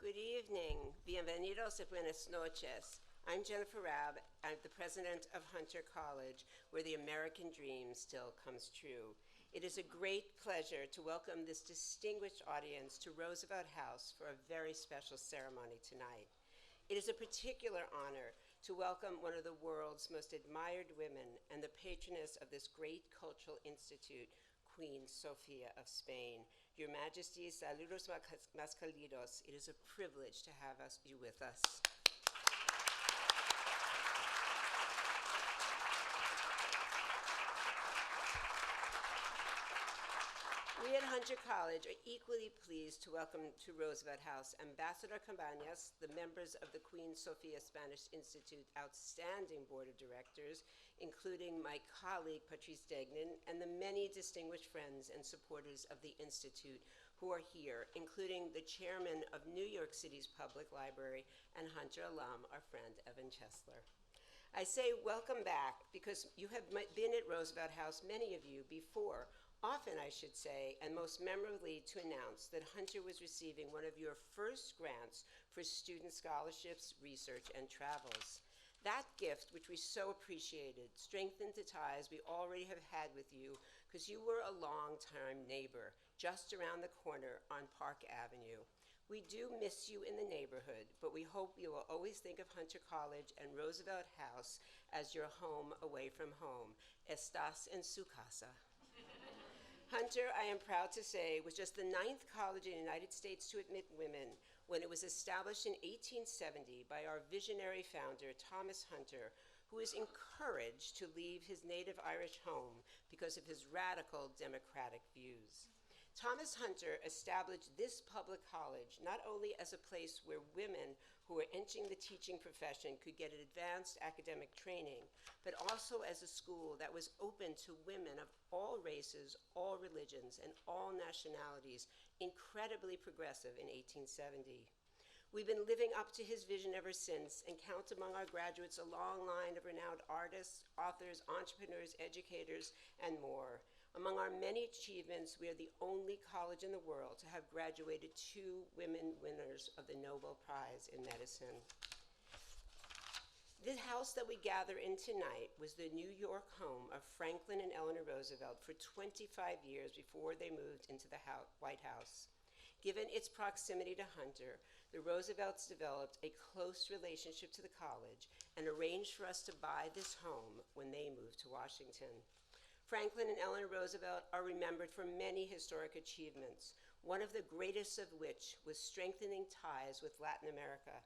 Good evening. Bienvenidos y buenas noches. I'm Jennifer Rabb. I'm the president of Hunter College, where the American dream still comes true. It is a great pleasure to welcome this distinguished audience to Roosevelt House for a very special ceremony tonight. It is a particular honor to welcome one of the world's most admired women and the patroness of this great cultural institute, Queen Sofia of Spain. Your Majesty, saludos más cálidos. It is a privilege to have you with us. We at Hunter College are equally pleased to welcome to Roosevelt House Ambassador Cabañas, the members of the Queen Sofia Spanish Institute Outstanding Board of Directors, including my colleague Patrice Degnan, and the many distinguished friends and supporters of the Institute who are here, including the chairman of New York City's Public Library and Hunter alum, our friend Evan Chesler. I say welcome back because you have been at Roosevelt House, many of you, before, often, I should say, and most memorably to announce that Hunter was receiving one of your first grants for student scholarships, research, and travels. That gift, which we so appreciated, strengthened the ties we already have had with you because you were a long-time neighbor just around the corner on Park Avenue. We do miss you in the neighborhood, but we hope you will always think of Hunter College and Roosevelt House as your home away from home. Estás en su casa. Hunter, I am proud to say, was just the 9th college in the United States to admit women when it was established in 1870 by our visionary founder, Thomas Hunter, who was encouraged to leave his native Irish home because of his radical democratic views. Thomas Hunter established this public college not only as a place where women who were entering the teaching profession could get advanced academic training, but also as a school that was open to women of all races, all religions, and all nationalities, incredibly progressive in 1870. We've been living up to his vision ever since and count among our graduates a long line of renowned artists, authors, entrepreneurs, educators, and more. Among our many achievements, we are the only college in the world to have graduated 2 women winners of the Nobel Prize in Medicine. The house that we gather in tonight was the New York home of Franklin and Eleanor Roosevelt for 25 years before they moved into the White House. Given its proximity to Hunter, the Roosevelts developed a close relationship to the college and arranged for us to buy this home when they moved to Washington. Franklin and Eleanor Roosevelt are remembered for many historic achievements, one of the greatest of which was strengthening ties with Latin America.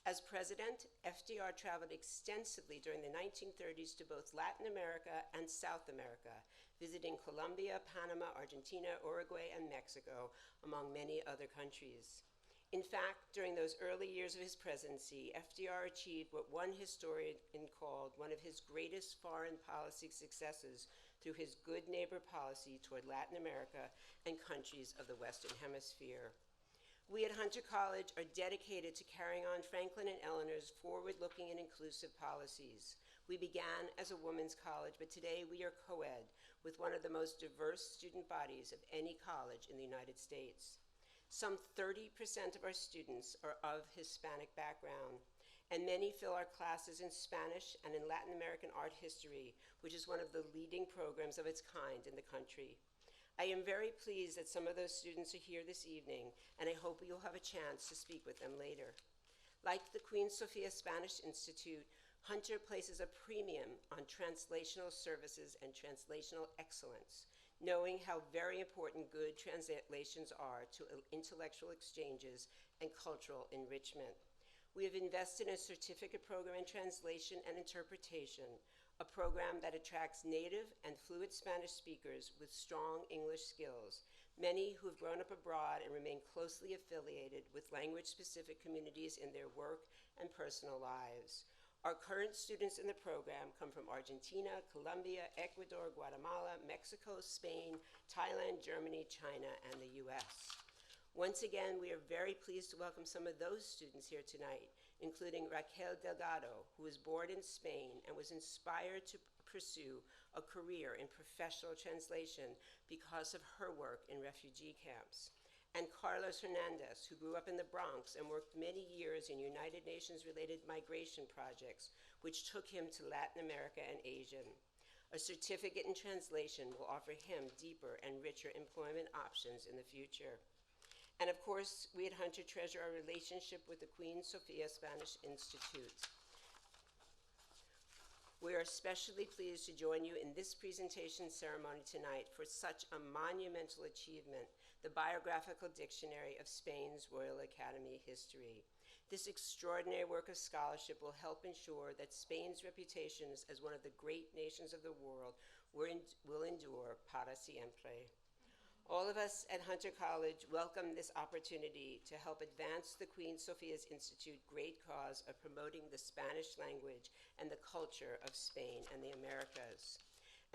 As president, FDR traveled extensively during the 1930s to both Latin America and South America, visiting Colombia, Panama, Argentina, Uruguay, and Mexico, among many other countries. In fact, during those early years of his presidency, FDR achieved what one historian called one of his greatest foreign policy successes through his good neighbor policy toward Latin America and countries of the Western Hemisphere. We at Hunter College are dedicated to carrying on Franklin and Eleanor's forward-looking and inclusive policies. We began as a women's college, but today we are co-ed with one of the most diverse student bodies of any college in the United States. Some 30% of our students are of Hispanic background, and many fill our classes in Spanish and in Latin American art history, which is one of the leading programs of its kind in the country. I am very pleased that some of those students are here this evening, and I hope you'll have a chance to speak with them later. Like the Queen Sofia Spanish Institute, Hunter places a premium on translational services and translational excellence, knowing how very important good translations are to intellectual exchanges and cultural enrichment. We have invested in a certificate program in translation and interpretation, a program that attracts native and fluent Spanish speakers with strong English skills, many who have grown up abroad and remain closely affiliated with language-specific communities in their work and personal lives. Our current students in the program come from Argentina, Colombia, Ecuador, Guatemala, Mexico, Spain, Thailand, Germany, China, and the US. Once again, we are very pleased to welcome some of those students here tonight, including Raquel Delgado, who was born in Spain and was inspired to pursue a career in professional translation because of her work in refugee camps. and Carlos Hernandez, who grew up in the Bronx and worked many years in United Nations-related migration projects, which took him to Latin America and Asia. A certificate in translation will offer him deeper and richer employment options in the future. And of course, we at Hunter treasure our relationship with the Queen Sofia Spanish Institute. We are especially pleased to join you in this presentation ceremony tonight for such a monumental achievement, the Biographical Dictionary of Spain's Royal Academy History. This extraordinary work of scholarship will help ensure that Spain's reputation as one of the great nations of the world will endure para siempre. All of us at Hunter College welcome this opportunity to help advance the Queen Sofia's Institute's great cause of promoting the Spanish language and the culture of Spain and the Americas.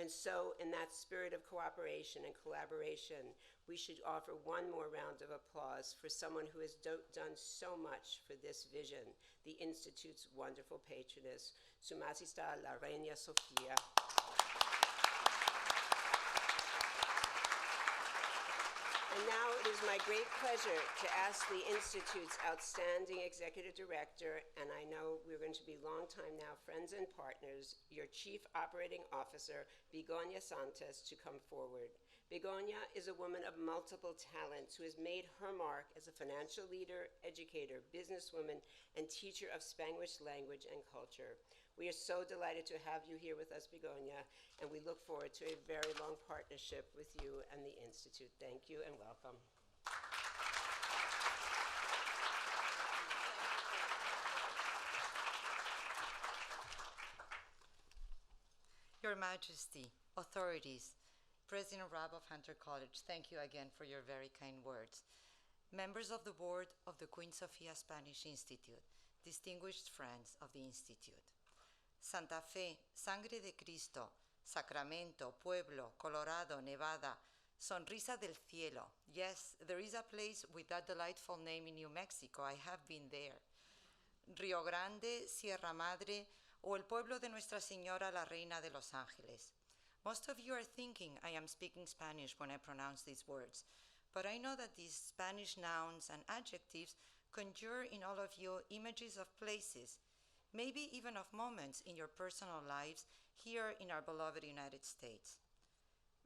And so, in that spirit of cooperation and collaboration, we should offer one more round of applause for someone who has done so much for this vision, the Institute's wonderful patroness, Su Majestad la Reina Sofia. And now it is my great pleasure to ask the Institute's outstanding executive director, and I know we're going to be long time now friends and partners, your Chief Operating Officer, Begoña Santos, to come forward. Begoña is a woman of multiple talents who has made her mark as a financial leader, educator, businesswoman, and teacher of Spanish language and culture. We are so delighted to have you here with us, Begoña, and we look forward to a very long partnership with you and the Institute. Thank you and welcome. Your Majesty, authorities, President Rabb of Hunter College, thank you again for your very kind words. Members of the board of the Queen Sofia Spanish Institute, distinguished friends of the Institute. Santa Fe, Sangre de Cristo, Sacramento, Pueblo, Colorado, Nevada, Sonrisa del Cielo. Yes, there is a place with that delightful name in New Mexico. I have been there. Rio Grande, Sierra Madre, o el pueblo de Nuestra Señora la Reina de Los Ángeles. Most of you are thinking I am speaking Spanish when I pronounce these words, but I know that these Spanish nouns and adjectives conjure in all of you images of places, maybe even of moments in your personal lives here in our beloved United States.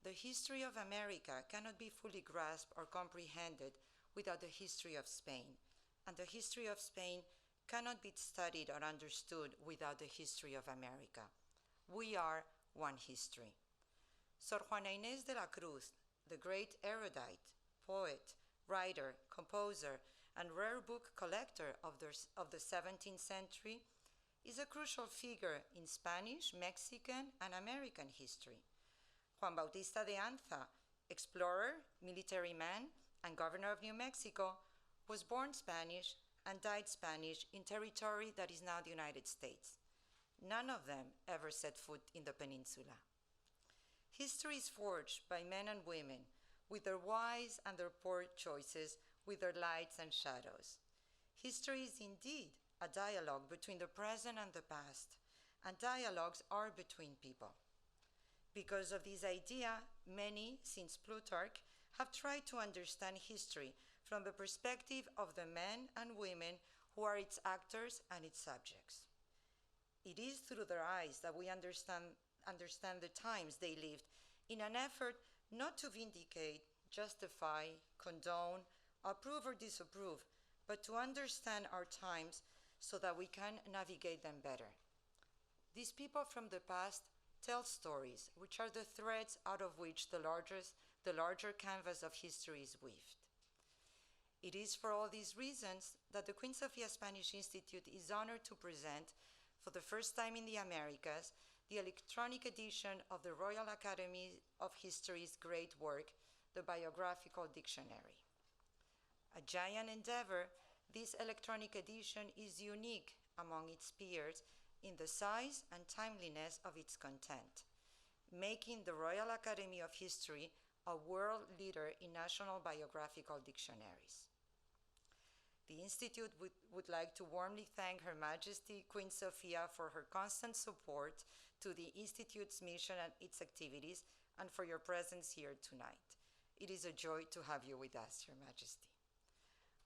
The history of America cannot be fully grasped or comprehended without the history of Spain, and the history of Spain cannot be studied or understood without the history of America. We are one history. Sor Juana Inés de la Cruz, the great erudite, poet, writer, composer, and rare book collector of the 17th century, is a crucial figure in Spanish, Mexican, and American history. Juan Bautista de Anza, explorer, military man, and governor of New Mexico, was born Spanish and died Spanish in territory that is now the United States. None of them ever set foot in the peninsula. History is forged by men and women, with their wise and their poor choices, with their lights and shadows. History is indeed a dialogue between the present and the past, and dialogues are between people. Because of this idea, many, since Plutarch, have tried to understand history from the perspective of the men and women who are its actors and its subjects. It is through their eyes that we understand the times they lived, in an effort not to vindicate, justify, condone, approve or disapprove, but to understand our times so that we can navigate them better. These people from the past tell stories, which are the threads out of which the larger canvas of history is weaved. It is for all these reasons that the Queen Sofia Spanish Institute is honored to present, for the first time in the Americas, the electronic edition of the Royal Academy of History's great work, the Biographical Dictionary. A giant endeavor, this electronic edition is unique among its peers in the size and timeliness of its content, making the Royal Academy of History a world leader in national biographical dictionaries. The Institute would like to warmly thank Her Majesty Queen Sofia for her constant support to the Institute's mission and its activities, and for your presence here tonight. It is a joy to have you with us, Your Majesty.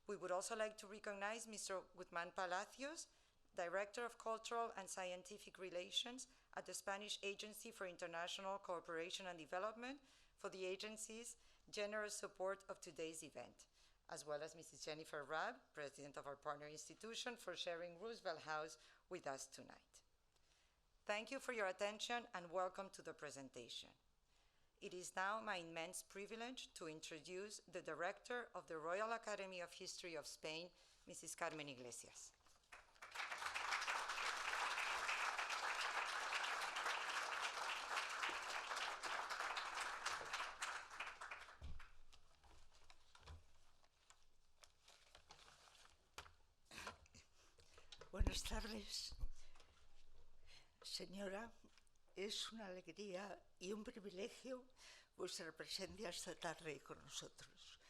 We would also like to recognize Mr. Guzman Palacios, Director of Cultural and Scientific Relations at the Spanish Agency for International Cooperation and Development, for the agency's generous support of today's event, as well as Mrs. Jennifer Rabb, President of our partner institution, for sharing Roosevelt House with us tonight. Thank you for your attention and welcome to the presentation. It is now my immense privilege to introduce the Director of the Royal Academy of History of Spain, Mrs. Carmen Iglesias. Buenas tardes. Señora, es una alegría y un privilegio vuestra presencia esta tarde con nosotros.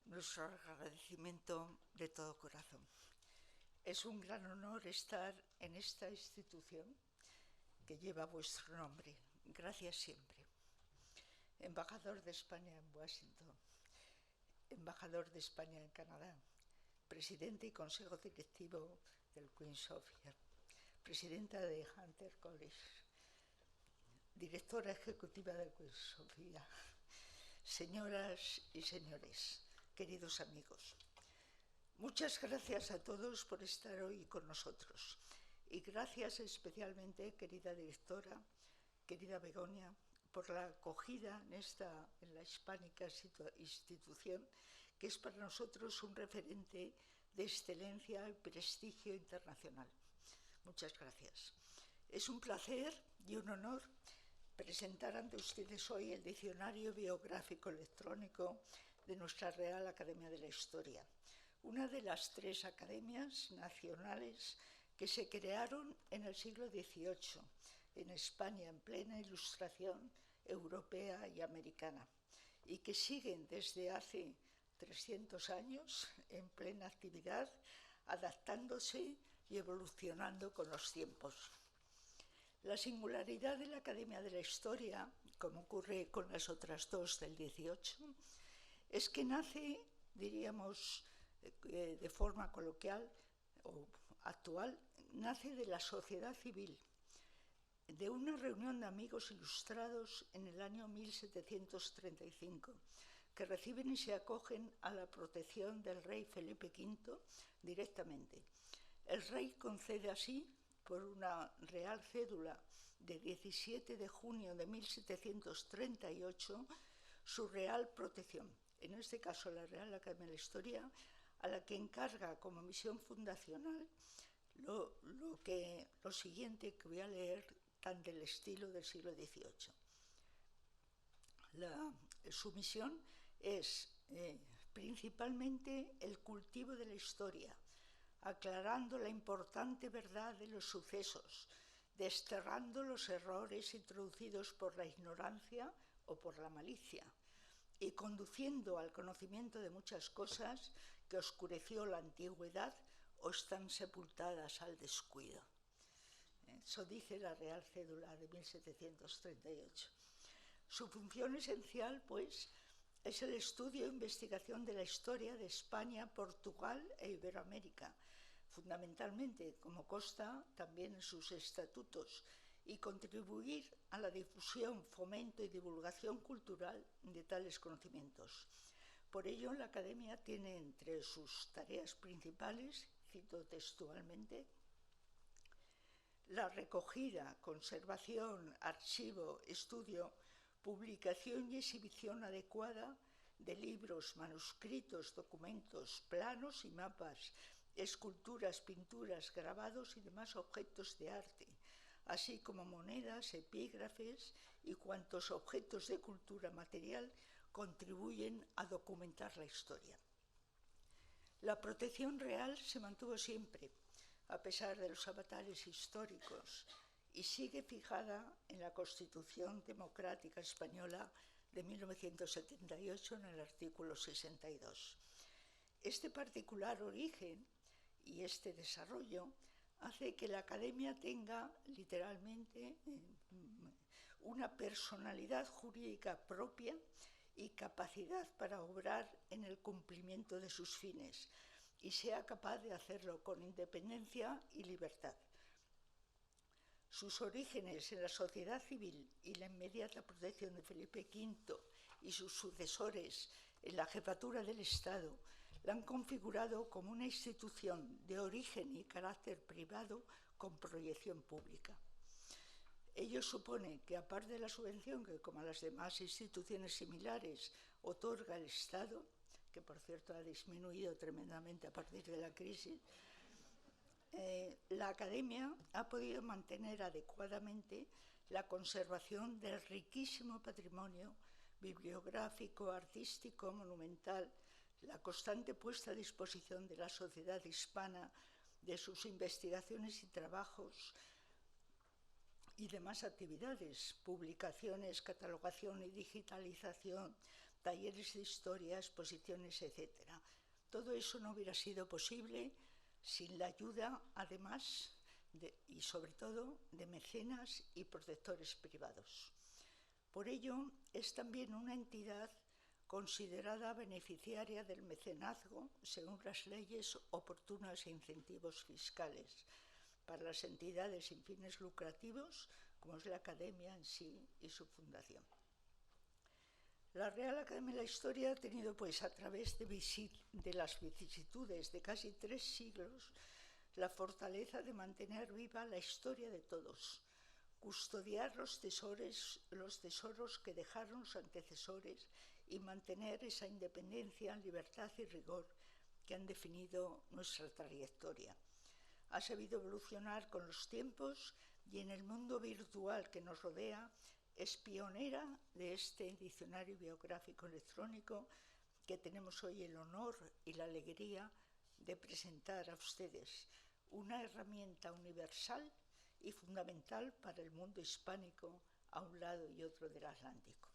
Nuestro agradecimiento de todo corazón. Es un gran honor estar en esta institución que lleva vuestro nombre. Gracias siempre. Embajador de España en Washington, embajador de España en Canadá, presidente y consejo directivo del Queen Sofia, presidenta de Hunter College, directora ejecutiva del Queen Sofia, señoras y señores, queridos amigos. Muchas gracias a todos por estar hoy con nosotros y gracias especialmente, querida directora, querida Begoña, por la acogida en la hispánica institución, que es para nosotros un referente de excelencia y prestigio internacional. Muchas gracias. Es un placer y un honor presentar ante ustedes hoy el Diccionario Biográfico Electrónico de nuestra Real Academia de la Historia, una de las 3 academias nacionales que se crearon en el siglo XVIII, en España, en plena ilustración europea y americana, y que siguen desde hace 300 años en plena actividad, adaptándose y evolucionando con los tiempos. La singularidad de la Academia de la Historia, como ocurre con las otras 2 del 18, es que nace, diríamos de forma coloquial o actual, nace de la sociedad civil, de una reunión de amigos ilustrados en el año 1735, que reciben y se acogen a la protección del rey Felipe V directamente. El rey concede así, por una real cédula de 17 de junio de 1738, su real protección, en este caso la Real Academia de la Historia, a la que encarga como misión fundacional lo siguiente que voy a leer, tan del estilo del siglo XVIII. Su misión es principalmente el cultivo de la historia, aclarando la importante verdad de los sucesos, desterrando los errores introducidos por la ignorancia o por la malicia, y conduciendo al conocimiento de muchas cosas que oscureció la antigüedad o están sepultadas al descuido. Eso dice la Real Cédula de 1738. Su función esencial, pues, es el estudio e investigación de la historia de España, Portugal e Iberoamérica, fundamentalmente, como consta también en sus estatutos, y contribuir a la difusión, fomento y divulgación cultural de tales conocimientos. Por ello, la Academia tiene entre sus tareas principales, cito textualmente, la recogida, conservación, archivo, estudio, publicación y exhibición adecuada de libros, manuscritos, documentos, planos y mapas, esculturas, pinturas, grabados y demás objetos de arte, así como monedas, epígrafes y cuantos objetos de cultura material contribuyen a documentar la historia. La protección real se mantuvo siempre, a pesar de los avatares históricos, y sigue fijada en la Constitución Democrática Española de 1978 en el artículo 62. Este particular origen y este desarrollo hace que la Academia tenga literalmente una personalidad jurídica propia y capacidad para obrar en el cumplimiento de sus fines, y sea capaz de hacerlo con independencia y libertad. Sus orígenes en la sociedad civil y la inmediata protección de Felipe V y sus sucesores en la jefatura del Estado la han configurado como una institución de origen y carácter privado con proyección pública. Ello supone que, aparte de la subvención que, como a las demás instituciones similares, otorga el Estado, que por cierto ha disminuido tremendamente a partir de la crisis, la Academia ha podido mantener adecuadamente la conservación del riquísimo patrimonio bibliográfico, artístico, monumental, la constante puesta a disposición de la sociedad hispana de sus investigaciones y trabajos y demás actividades, publicaciones, catalogación y digitalización, talleres de historia, exposiciones, etc. Todo eso no hubiera sido posible sin la ayuda, además, y sobre todo, de mecenas y protectores privados. Por ello, es también una entidad considerada beneficiaria del mecenazgo según las leyes oportunas e incentivos fiscales para las entidades sin fines lucrativos, como es la Academia en sí y su fundación. La Real Academia de la Historia ha tenido, pues, a través de las vicisitudes de casi 3 siglos, la fortaleza de mantener viva la historia de todos, custodiar los tesoros que dejaron sus antecesores y mantener esa independencia, libertad y rigor que han definido nuestra trayectoria. Ha sabido evolucionar con los tiempos y en el mundo virtual que nos rodea es pionera de este diccionario biográfico electrónico que tenemos hoy el honor y la alegría de presentar a ustedes, una herramienta universal y fundamental para el mundo hispánico a un lado y otro del Atlántico.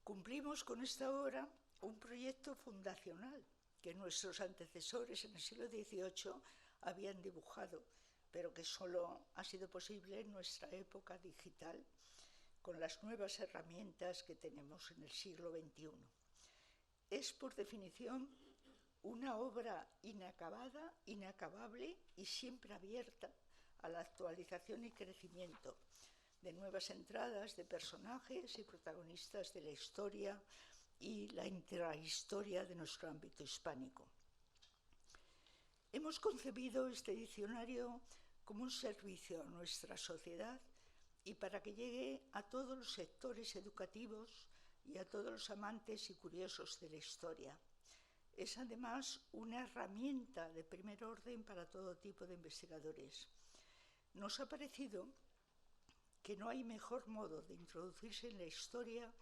Cumplimos con esta obra un proyecto fundacional que nuestros antecesores en el siglo XVIII habían dibujado, pero que solo ha sido posible en nuestra época digital, con las nuevas herramientas que tenemos en el siglo XXI. Es, por definición, una obra inacabada, inacabable y siempre abierta a la actualización y crecimiento de nuevas entradas de personajes y protagonistas de la historia y la intrahistoria de nuestro ámbito hispánico. Hemos concebido este diccionario como un servicio a nuestra sociedad y para que llegue a todos los sectores educativos y a todos los amantes y curiosos de la historia. Es además una herramienta de primer orden para todo tipo de investigadores. Nos ha parecido que no hay mejor modo de introducirse en la historia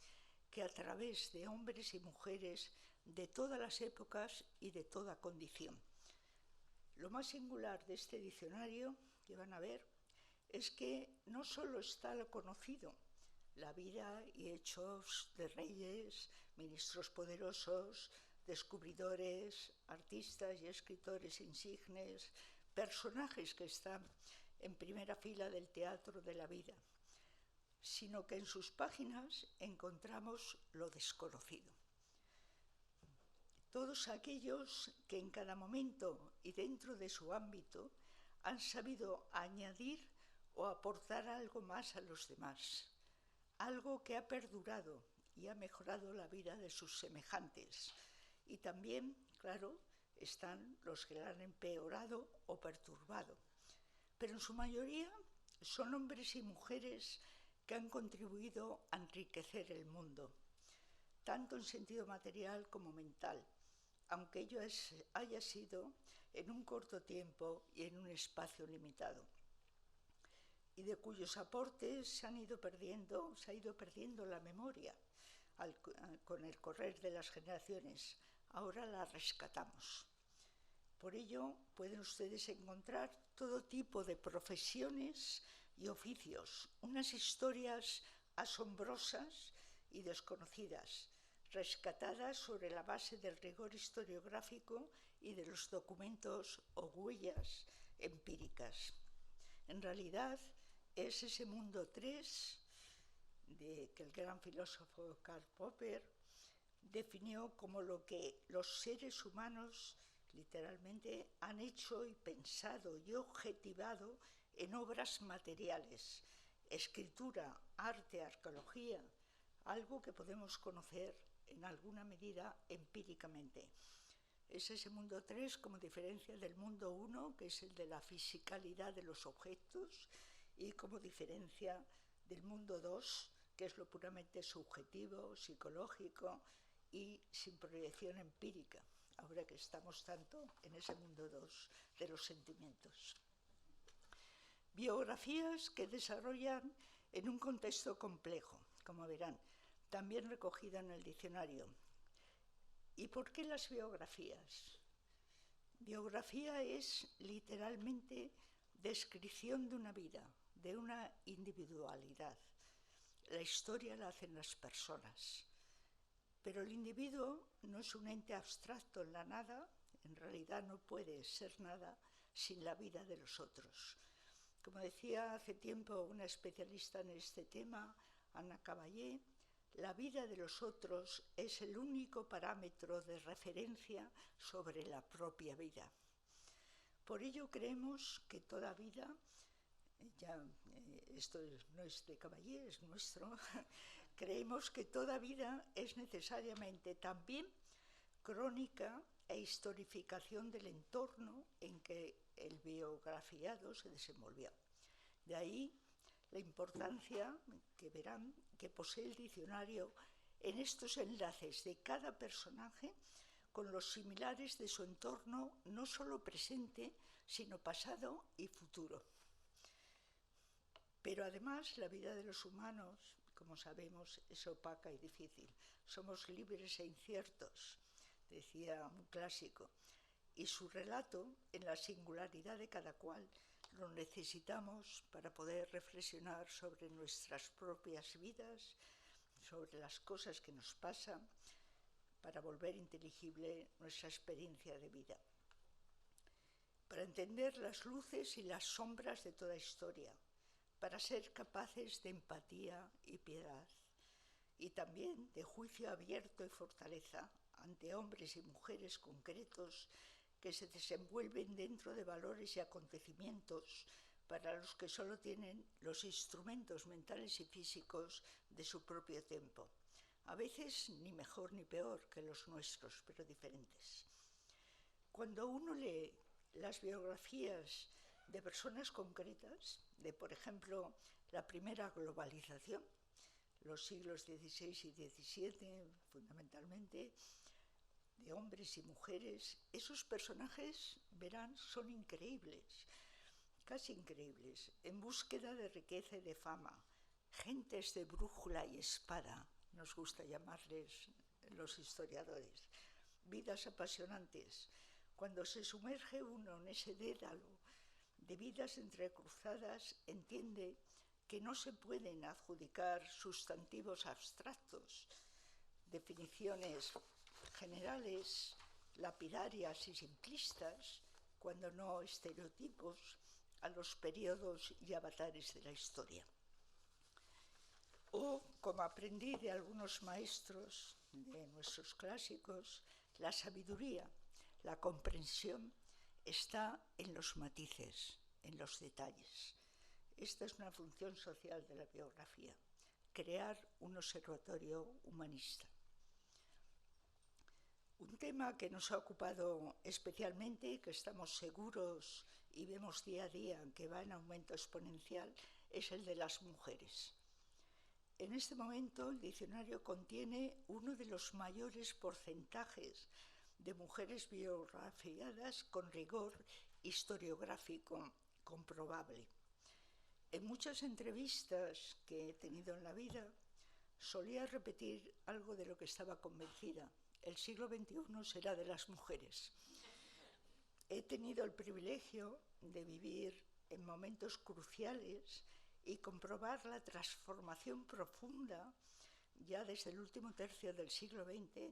que a través de hombres y mujeres de todas las épocas y de toda condición. Lo más singular de este diccionario, que van a ver, es que no solo está lo conocido, la vida y hechos de reyes, ministros poderosos, descubridores, artistas y escritores insignes, personajes que están en primera fila del teatro de la vida, sino que en sus páginas encontramos lo desconocido. Todos aquellos que en cada momento y dentro de su ámbito han sabido añadir o aportar algo más a los demás, algo que ha perdurado y ha mejorado la vida de sus semejantes. Y también, claro, están los que la han empeorado o perturbado. Pero en su mayoría son hombres y mujeres que han contribuido a enriquecer el mundo, tanto en sentido material como mental, aunque ello haya sido en un corto tiempo y en un espacio limitado, y de cuyos aportes se ha ido perdiendo la memoria con el correr de las generaciones. Ahora la rescatamos. Por ello, pueden ustedes encontrar todo tipo de profesiones y oficios, unas historias asombrosas y desconocidas, rescatadas sobre la base del rigor historiográfico y de los documentos o huellas empíricas. En realidad, es ese mundo 3 que el gran filósofo Karl Popper definió como lo que los seres humanos literalmente han hecho y pensado y objetivado en obras materiales, escritura, arte, arqueología, algo que podemos conocer en alguna medida empíricamente. Es ese mundo 3 como diferencia del mundo 1, que es el de la fisicalidad de los objetos, y como diferencia del mundo 2, que es lo puramente subjetivo, psicológico y sin proyección empírica, ahora que estamos tanto en ese mundo 2 de los sentimientos. Biografías que desarrollan en un contexto complejo, como verán, también recogido en el diccionario. ¿Y por qué las biografías? Biografía es literalmente descripción de una vida, de una individualidad. La historia la hacen las personas, pero el individuo no es un ente abstracto en la nada, en realidad no puede ser nada sin la vida de los otros. Como decía hace tiempo una especialista en este tema, Ana Caballé, la vida de los otros es el único parámetro de referencia sobre la propia vida. Por ello creemos que toda vida, esto no es de Caballé, es nuestro, creemos que toda vida es necesariamente también crónica e historificación del entorno en que el biografiado se desenvolvió. De ahí la importancia, que verán, que posee el diccionario en estos enlaces de cada personaje con los similares de su entorno, no solo presente, sino pasado y futuro. Pero además la vida de los humanos, como sabemos, es opaca y difícil. Somos libres e inciertos, decía un clásico, y su relato, en la singularidad de cada cual, lo necesitamos para poder reflexionar sobre nuestras propias vidas, sobre las cosas que nos pasan, para volver inteligible nuestra experiencia de vida. Para entender las luces y las sombras de toda historia, para ser capaces de empatía y piedad, y también de juicio abierto y fortaleza ante hombres y mujeres concretos que se desenvuelven dentro de valores y acontecimientos para los que solo tienen los instrumentos mentales y físicos de su propio tiempo. A veces ni mejor ni peor que los nuestros, pero diferentes. Cuando uno lee las biografías de personas concretas, de por ejemplo la primera globalización, los siglos XVI y XVII fundamentalmente, de hombres y mujeres, esos personajes, verán, son increíbles, casi increíbles, en búsqueda de riqueza y de fama, gentes de brújula y espada, nos gusta llamarles los historiadores, vidas apasionantes. Cuando se sumerge uno en ese dédalo de vidas entrecruzadas, entiende que no se pueden adjudicar sustantivos abstractos, definiciones generales, lapidarias y simplistas, cuando no estereotipos, a los periodos y avatares de la historia. O, como aprendí de algunos maestros de nuestros clásicos, la sabiduría, la comprensión está en los matices, en los detalles. Esta es una función social de la biografía, crear un observatorio humanista. Un tema que nos ha ocupado especialmente y que estamos seguros y vemos día a día que va en aumento exponencial es el de las mujeres. En este momento el diccionario contiene uno de los mayores porcentajes de mujeres biografiadas con rigor historiográfico comprobable. En muchas entrevistas que he tenido en la vida solía repetir algo de lo que estaba convencida. El siglo XXI será de las mujeres. He tenido el privilegio de vivir en momentos cruciales y comprobar la transformación profunda, ya desde el último tercio del siglo XX,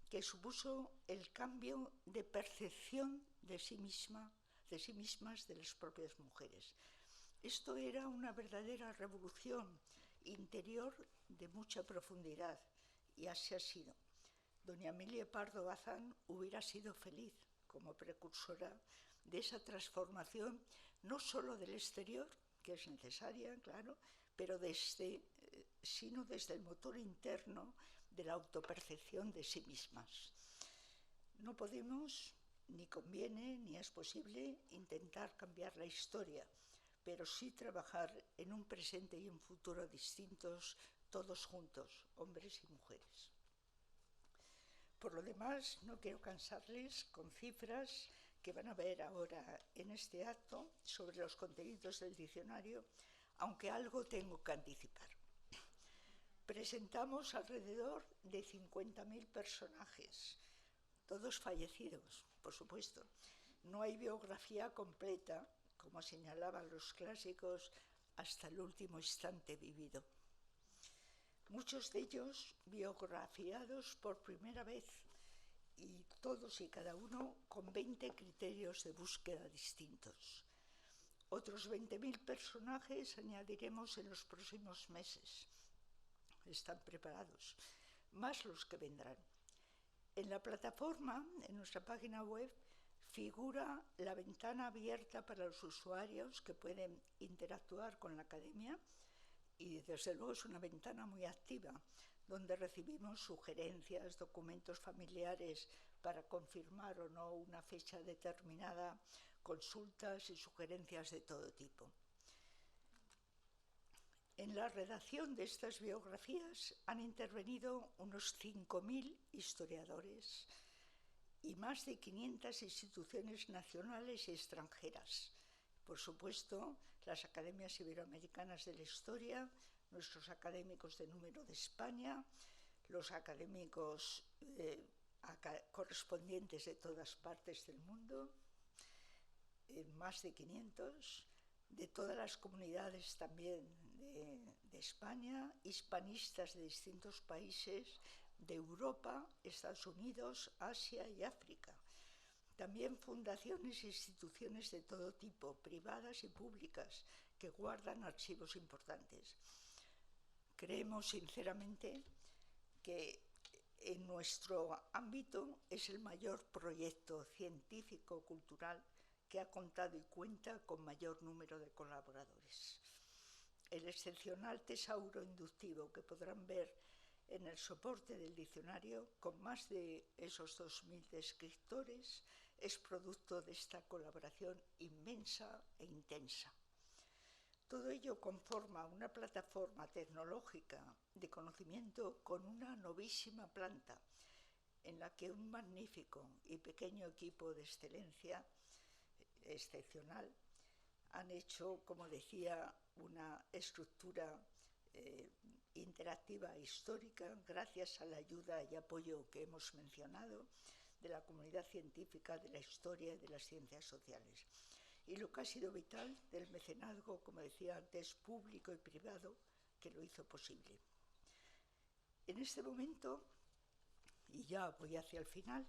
que supuso el cambio de percepción de sí mismas de las propias mujeres. Esto era una verdadera revolución interior de mucha profundidad, y así ha sido. Doña Emilia Pardo Bazán hubiera sido feliz como precursora de esa transformación, no solo del exterior, que es necesaria, claro, pero sino desde el motor interno de la autopercepción de sí mismas. No podemos, ni conviene, ni es posible intentar cambiar la historia, pero sí trabajar en un presente y un futuro distintos, todos juntos, hombres y mujeres. Por lo demás, no quiero cansarles con cifras que van a ver ahora en este acto sobre los contenidos del diccionario, aunque algo tengo que anticipar. Presentamos alrededor de 50.000 personajes, todos fallecidos, por supuesto. No hay biografía completa, como señalaban los clásicos, hasta el último instante vivido. Muchos de ellos biografiados por primera vez, y todos y cada uno con 20 criterios de búsqueda distintos. Otros 20.000 personajes añadiremos en los próximos meses. Están preparados, más los que vendrán. En la plataforma, en nuestra página web, figura la ventana abierta para los usuarios que pueden interactuar con la academia, y desde luego es una ventana muy activa, donde recibimos sugerencias, documentos familiares para confirmar o no una fecha determinada, consultas y sugerencias de todo tipo. En la redacción de estas biografías han intervenido unos 5.000 historiadores y más de 500 instituciones nacionales y extranjeras. Por supuesto, las academias iberoamericanas de la historia, nuestros académicos de número de España, los académicos correspondientes de todas partes del mundo, más de 500, de todas las comunidades también de España, hispanistas de distintos países, de Europa, Estados Unidos, Asia y África. También fundaciones e instituciones de todo tipo, privadas y públicas, que guardan archivos importantes. Creemos sinceramente que en nuestro ámbito es el mayor proyecto científico-cultural que ha contado y cuenta con mayor número de colaboradores. El excepcional tesauro inductivo que podrán ver en el soporte del diccionario, con más de esos 2.000 descriptores, es producto de esta colaboración inmensa e intensa. Todo ello conforma una plataforma tecnológica de conocimiento con una novísima planta, en la que un magnífico y pequeño equipo de excelencia excepcional han hecho, como decía, una estructura interactiva e histórica, gracias a la ayuda y apoyo que hemos mencionado de la comunidad científica, de la historia y de las ciencias sociales. Y lo que ha sido vital del mecenazgo, como decía antes, público y privado, que lo hizo posible. En este momento, y ya voy hacia el final,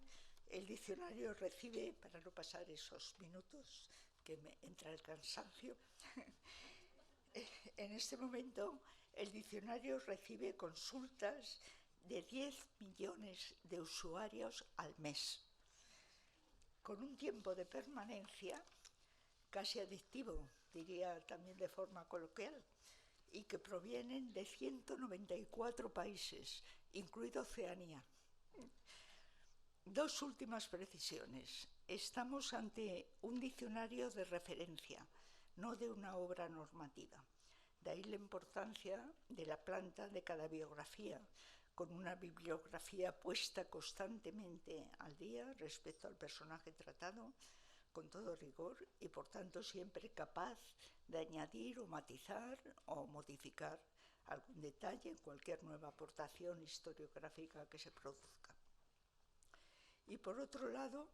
el diccionario recibe, para no pasar esos minutos que me entra el cansancio, en este momento el diccionario recibe consultas de 10 millones de usuarios al mes, con un tiempo de permanencia casi adictivo, diría también de forma coloquial, y que provienen de 194 países, incluido Oceanía. Dos últimas precisiones. Estamos ante un diccionario de referencia, no de una obra normativa. De ahí la importancia de la planta de cada biografía, con una bibliografía puesta constantemente al día respecto al personaje tratado, con todo rigor, y por tanto siempre capaz de añadir o matizar o modificar algún detalle en cualquier nueva aportación historiográfica que se produzca. Y por otro lado,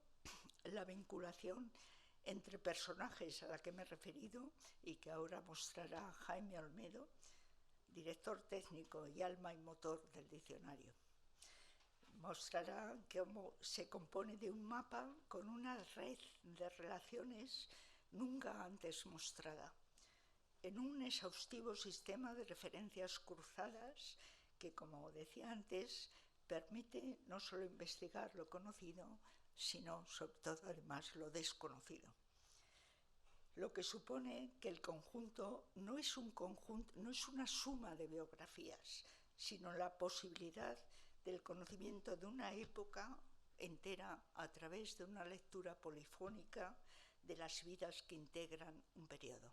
la vinculación entre personajes a la que me he referido y que ahora mostrará Jaime Olmedo, director técnico y alma y motor del diccionario. Mostrará cómo se compone de un mapa con una red de relaciones nunca antes mostrada. en un exhaustivo sistema de referencias cruzadas que, como decía antes, permite no solo investigar lo conocido, sino sobre todo además lo desconocido. Lo que supone que el conjunto no es una suma de biografías, sino la posibilidad del conocimiento de una época entera a través de una lectura polifónica de las vidas que integran un periodo.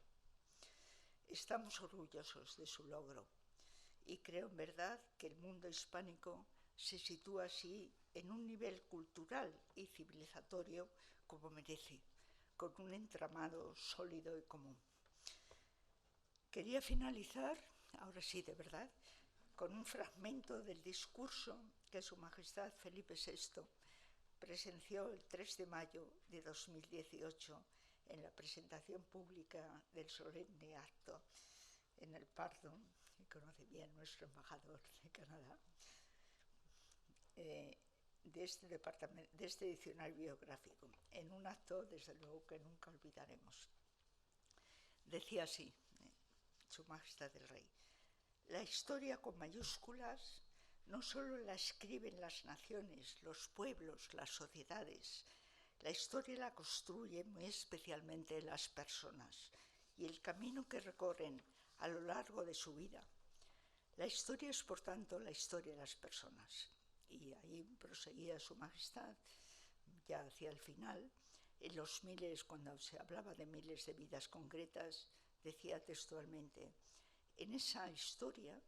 Estamos orgullosos de su logro y creo en verdad que el mundo hispánico se sitúa así en un nivel cultural y civilizatorio como merece, con un entramado sólido y común. Quería finalizar, ahora sí de verdad, con un fragmento del discurso que Su Majestad Felipe VI presenció el 3 de mayo de 2018 en la presentación pública del solemne acto en el Pardo, que conoce bien nuestro embajador de Canadá, de este diccionario biográfico, en un acto, desde luego, que nunca olvidaremos. Decía así, Su Majestad el Rey: la historia con mayúsculas no solo la escriben las naciones, los pueblos, las sociedades. La historia la construyen muy especialmente las personas y el camino que recorren a lo largo de su vida. La historia es, por tanto, la historia de las personas. Y ahí proseguía Su Majestad, ya hacia el final, en los miles, cuando se hablaba de miles de vidas concretas, decía textualmente: en esa historia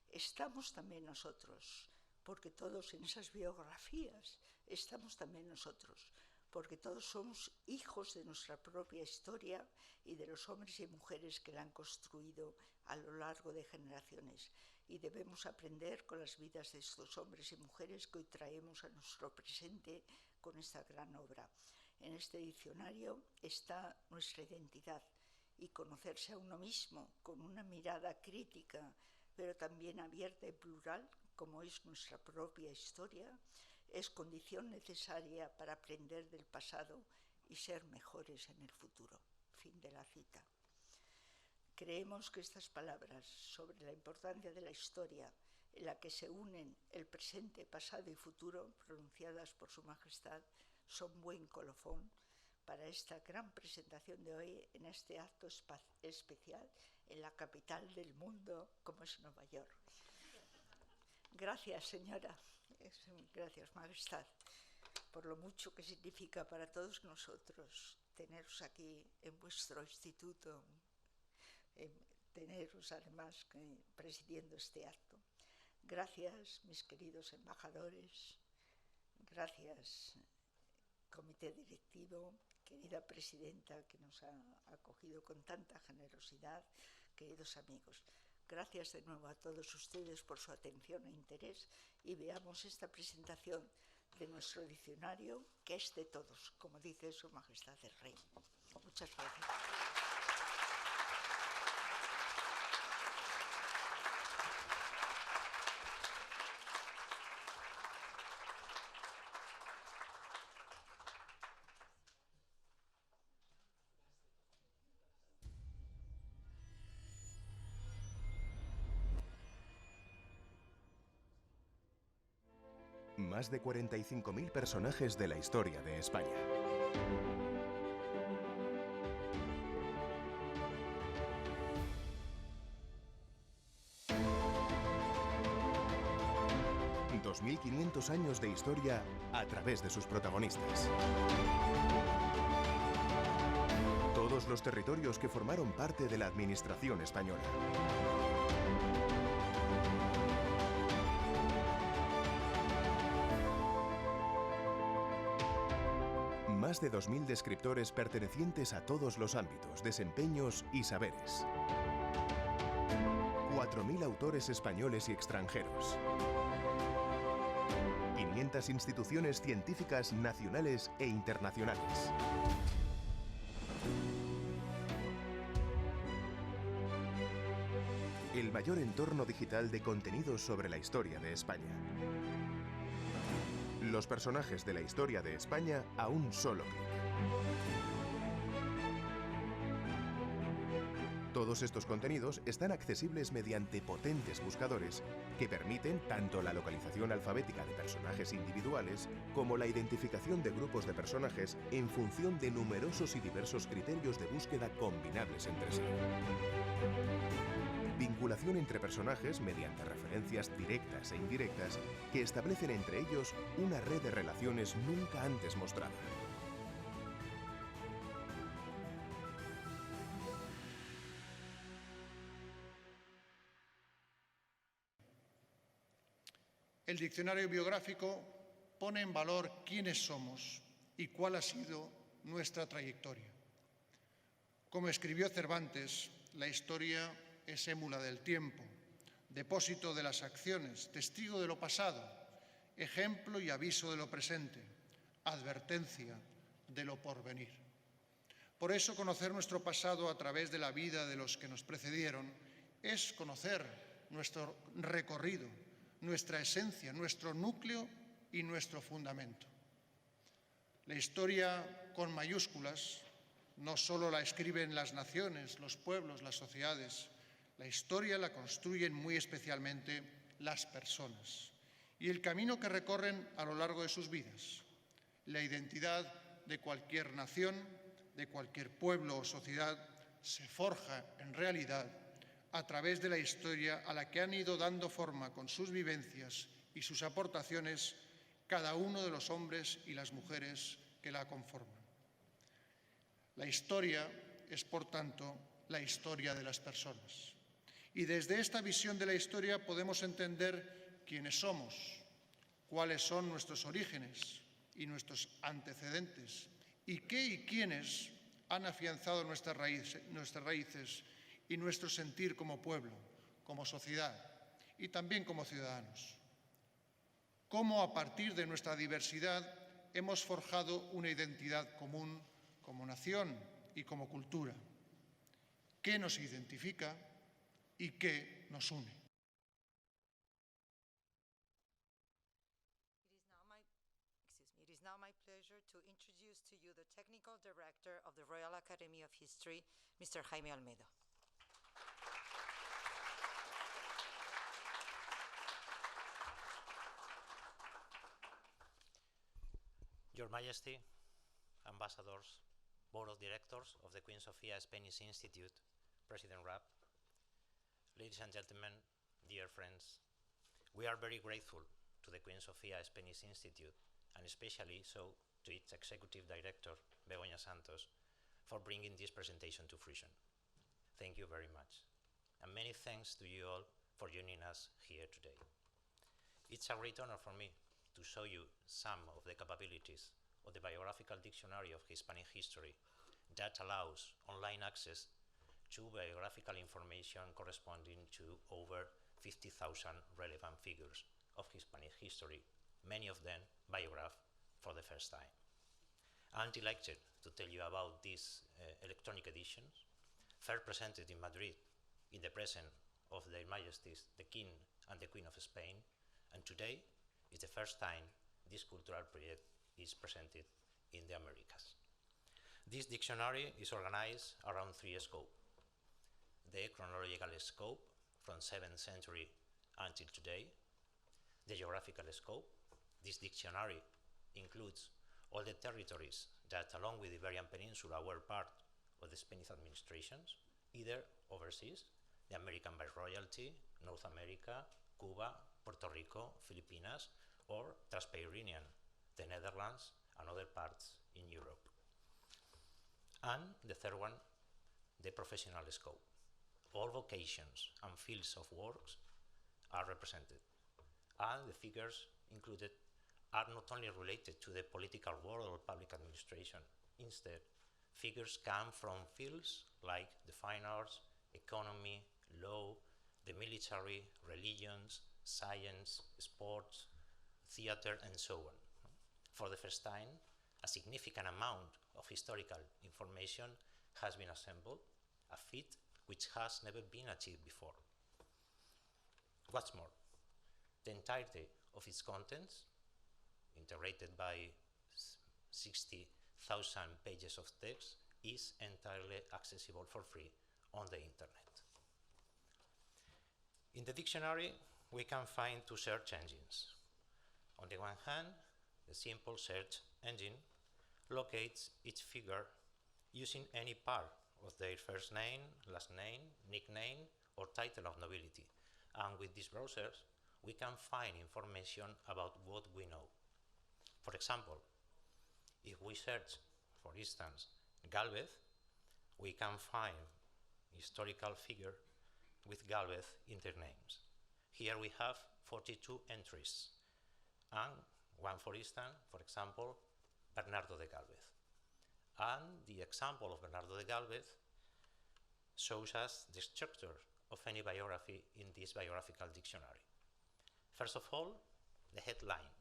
estamos también nosotros, porque todos en esas biografías estamos también nosotros, porque todos somos hijos de nuestra propia historia y de los hombres y mujeres que la han construido a lo largo de generaciones. Y debemos aprender con las vidas de estos hombres y mujeres que hoy traemos a nuestro presente con esta gran obra. En este diccionario está nuestra identidad y conocerse a uno mismo con una mirada crítica, pero también abierta y plural, como es nuestra propia historia, es condición necesaria para aprender del pasado y ser mejores en el futuro. Fin de la cita. Creemos que estas palabras sobre la importancia de la historia, en la que se unen el presente, pasado y futuro, pronunciadas por Su Majestad, son buen colofón para esta gran presentación de hoy en este acto especial en la capital del mundo, como es Nueva York. Gracias, señora. Gracias, Majestad, por lo mucho que significa para todos nosotros teneros aquí en vuestro instituto, teneros además presidiendo este acto. Gracias, mis queridos embajadores. Gracias, comité directivo, querida presidenta que nos ha acogido con tanta generosidad, queridos amigos. Gracias de nuevo a todos ustedes por su atención e interés y veamos esta presentación de nuestro diccionario, que es de todos, como dice Su Majestad el Rey. Muchas gracias. Más de 45.000 personajes de la historia de España. $2.500 años de historia a través de sus protagonistas. Todos los territorios que formaron parte de la administración española. Más de 2.000 descriptores pertenecientes a todos los ámbitos, desempeños y saberes. 4.000 autores españoles y extranjeros. 500 instituciones científicas nacionales e internacionales. El mayor entorno digital de contenidos sobre la historia de España. Los personajes de la historia de España a un solo clic. Todos estos contenidos están accesibles mediante potentes buscadores que permiten tanto la localización alfabética de personajes individuales como la identificación de grupos de personajes en función de numerosos y diversos criterios de búsqueda combinables entre sí. Vinculación entre personajes mediante referencias directas e indirectas que establecen entre ellos una red de relaciones nunca antes mostrada. El diccionario biográfico pone en valor quiénes somos y cuál ha sido nuestra trayectoria. Como escribió Cervantes, la historia es émula del tiempo, depósito de las acciones, testigo de lo pasado, ejemplo y aviso de lo presente, advertencia de lo porvenir. Por eso, conocer nuestro pasado a través de la vida de los que nos precedieron es conocer nuestro recorrido, nuestra esencia, nuestro núcleo y nuestro fundamento. La historia con mayúsculas no solo la escriben las naciones, los pueblos, las sociedades. La historia la construyen muy especialmente las personas y el camino que recorren a lo largo de sus vidas. La identidad de cualquier nación, de cualquier pueblo o sociedad se forja en realidad a través de la historia a la que han ido dando forma con sus vivencias y sus aportaciones cada uno de los hombres y las mujeres que la conforman. La historia es, por tanto, la historia de las personas. Y desde esta visión de la historia podemos entender quiénes somos, cuáles son nuestros orígenes y nuestros antecedentes, y qué y quiénes han afianzado nuestras raíces y nuestro sentir como pueblo, como sociedad y también como ciudadanos. Cómo a partir de nuestra diversidad hemos forjado una identidad común como nación y como cultura. ¿Qué nos identifica y qué nos une? It is now my pleasure to introduce to you the Technical Director of the Royal Academy of History, Mr. Jaime Olmedo. Your Majesty, Ambassadors, Board of Directors of the Queen Sofia Spanish Institute, President Rapp, ladies and gentlemen, dear friends, we are very grateful to the Queen Sofia Spanish Institute, and especially so to its Executive Director, Begoña Santos, for bringing this presentation to fruition. Thank you very much. And many thanks to you all for joining us here today. It's a great honor for me to show you some of the capabilities of the Biographical Dictionary of Hispanic History that allows online access to biographical information corresponding to over 50,000 relevant figures of Hispanic history, many of them biographed for the first time. I'm delighted to tell you about these electronic editions, first presented in Madrid in the presence of Their Majesties the King and the Queen of Spain, and today is the first time this cultural project is presented in the Americas. This dictionary is organized around three scopes. The chronological scope from 7th century until today, the geographical scope. This dictionary includes all the territories that, along with the Iberian Peninsula, were part of the Spanish administrations, either overseas, the American Viceroyalty, North America, Cuba, Puerto Rico, Filipinas, or Transpyrenean, the Netherlands, and other parts in Europe. And the third one, the professional scope. All vocations and fields of works are represented, and the figures included are not only related to the political world or public administration. Instead, figures come from fields like the fine arts, economy, law, the military, religions, science, sports, theater, and so on. For the first time, a significant amount of historical information has been assembled, a feat which has never been achieved before. What's more, the entirety of its contents, integrated by 60,000 pages of text, is entirely accessible for free on the internet. In the dictionary, we can find two search engines. On the one hand, the simple search engine locates each figure using any part of their first name, last name, nickname, or title of nobility. And with these browsers, we can find information about what we know. For example, if we search, for instance, Galvez, we can find historical figure with Galvez in their names. Here we have 42 entries, and one for instance, for example, Bernardo de Galvez. And the example of Bernardo de Galvez shows us the structure of any biography in this biographical dictionary. First of all, the headline,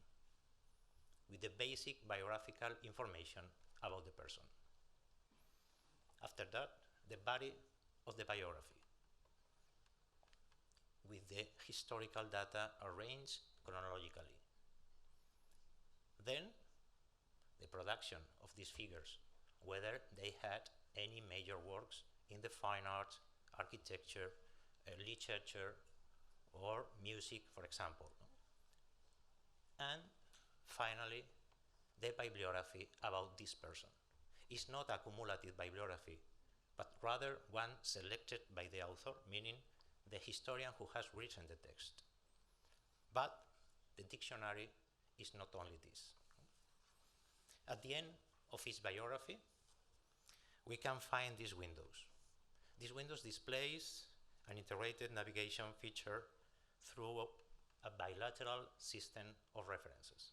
with the basic biographical information about the person. After that, the body of the biography, with the historical data arranged chronologically. Then, the production of these figures, whether they had any major works in the fine arts, architecture, literature, or music, for example. And finally, the bibliography about this person. It's not a cumulative bibliography, but rather one selected by the author, meaning the historian who has written the text. But the dictionary is not only this. At the end of each biography, we can find these windows. These windows displays an integrated navigation feature through a bilateral system of references.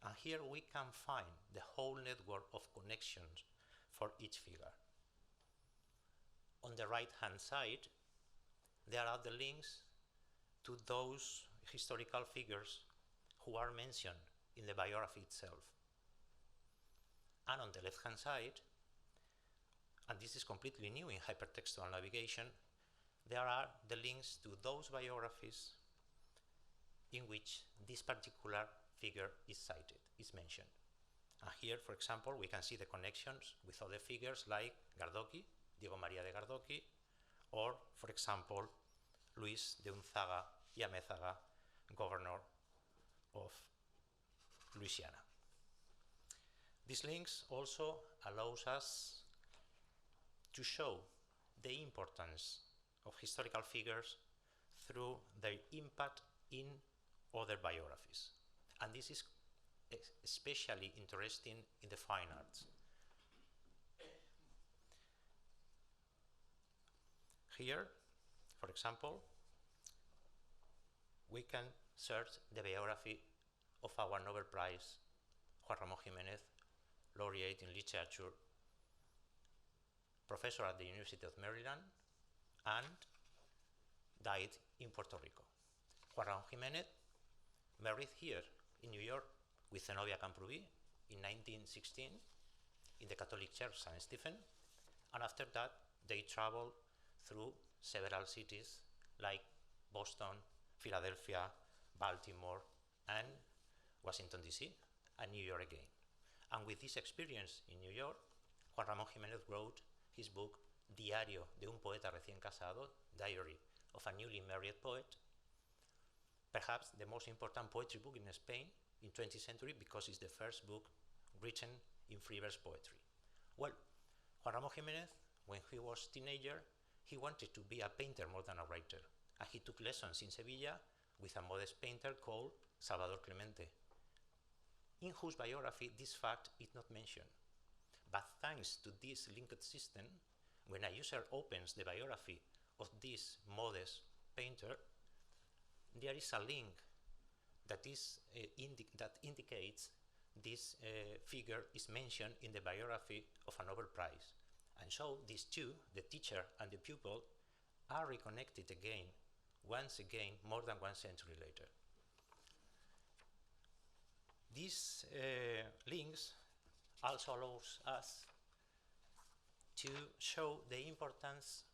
And here we can find the whole network of connections for each figure. On the right-hand side, there are the links to those historical figures who are mentioned in the biography itself. And on the left-hand side, and this is completely new in hypertextual navigation, there are the links to those biographies in which this particular figure is cited, is mentioned. And here, for example, we can see the connections with other figures like Gardoqui, Diego María de Gardoqui, or, for example, Luis de Unzaga y Amézaga, governor of Louisiana. These links also allows us to show the importance of historical figures through their impact in other biographies. And this is especially interesting in the fine arts. Here, for example, we can search the biography of our Nobel Prize, Juan Ramón Jiménez, laureate in literature, professor at the University of Maryland, and died in Puerto Rico. Juan Ramón Jiménez married here in New York with Zenobia Camprubí in 1916 in the Catholic Church St. Stephen, and after that they traveled through several cities like Boston, Philadelphia, Baltimore, and Washington DC, and New York again. And with this experience in New York, Juan Ramón Jiménez wrote his book Diario de un poeta recién casado, Diary of a newly married poet, perhaps the most important poetry book in Spain in 20th century because it's the first book written in free verse poetry. Well, Juan Ramón Jiménez, when he was a teenager, he wanted to be a painter more than a writer, and he took lessons in Sevilla with a modest painter called Salvador Clemente, in whose biography this fact is not mentioned. But thanks to this linked system, when a user opens the biography of this modest painter, there is a link that indicates this figure is mentioned in the biography of a Nobel Prize. And so these two, the teacher and the pupil, are reconnected again, once again, more than 1 century later. These links also allows us to show the importance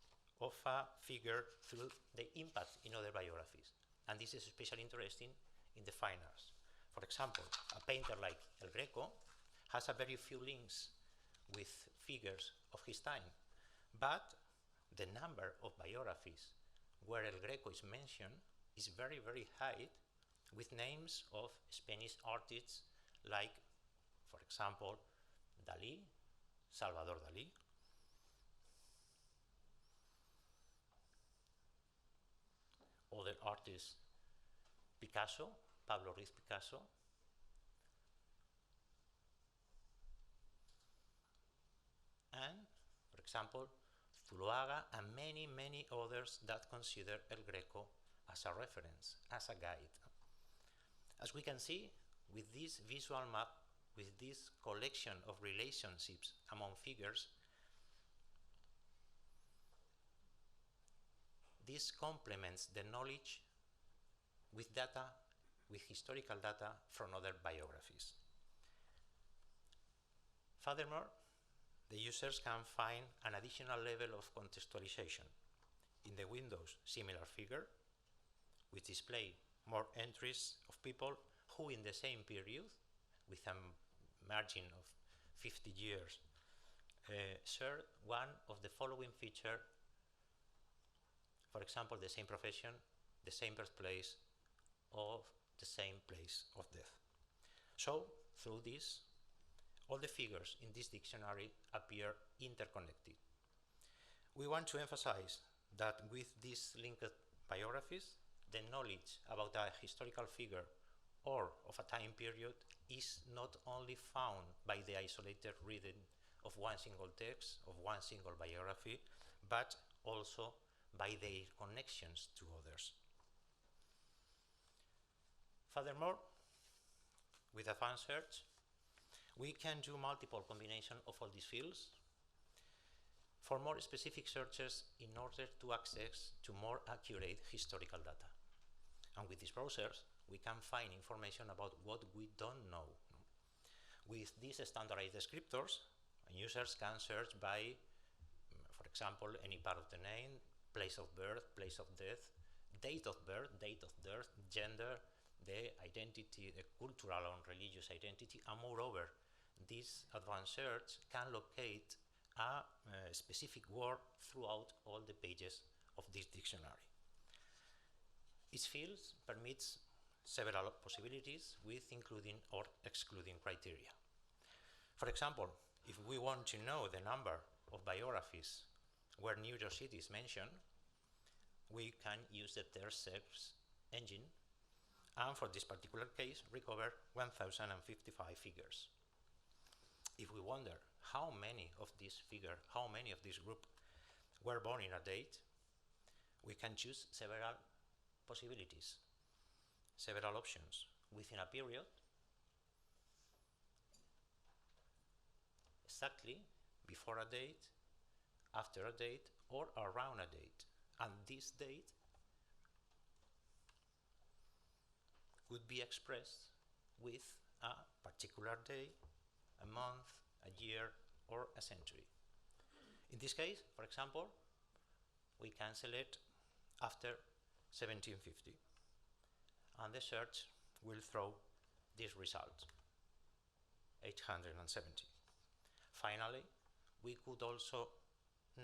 of a figure through the impact in other biographies. And this is especially interesting in the fine arts. For example, a painter like El Greco has a very few links with figures of his time, but the number of biographies where El Greco is mentioned is very, very high, with names of Spanish artists like, for example, Dalí, Salvador Dalí, other artists, Picasso, Pablo Ruiz Picasso, and, for example, Zuloaga and many, many others that consider El Greco as a reference, as a guide. As we can see, with this visual map, with this collection of relationships among figures, this complements the knowledge with data, with historical data from other biographies. Furthermore, the users can find an additional level of contextualization. In the windows, similar figure, which display more entries of people who in the same period, with a margin of 50 years, shared one of the following features. For example, the same profession, the same birthplace, of the same place of death. So, through this, all the figures in this dictionary appear interconnected. We want to emphasize that with these linked biographies, the knowledge about a historical figure or of a time period is not only found by the isolated reading of one single text, of one single biography, but also by their connections to others. Furthermore, with advanced search, we can do multiple combinations of all these fields for more specific searches in order to access to more accurate historical data. And with this process, we can find information about what we don't know. With these standardized descriptors, users can search by, for example, any part of the name, place of birth, place of death, date of birth, gender, the identity, the cultural and religious identity, and moreover, this advanced search can locate a specific word throughout all the pages of this dictionary. Each field permits several possibilities with including or excluding criteria. For example, if we want to know the number of biographies where New York City is mentioned, we can use the third search engine, and for this particular case, recover 1,055 figures. If we wonder how many of this group were born in a date, we can choose several possibilities, several options within a period, exactly before a date, after a date, or around a date. And this date could be expressed with a particular day, a month, a year, or a century. In this case, for example, we can select after 1750, and the search will throw this result, 870. Finally, we could also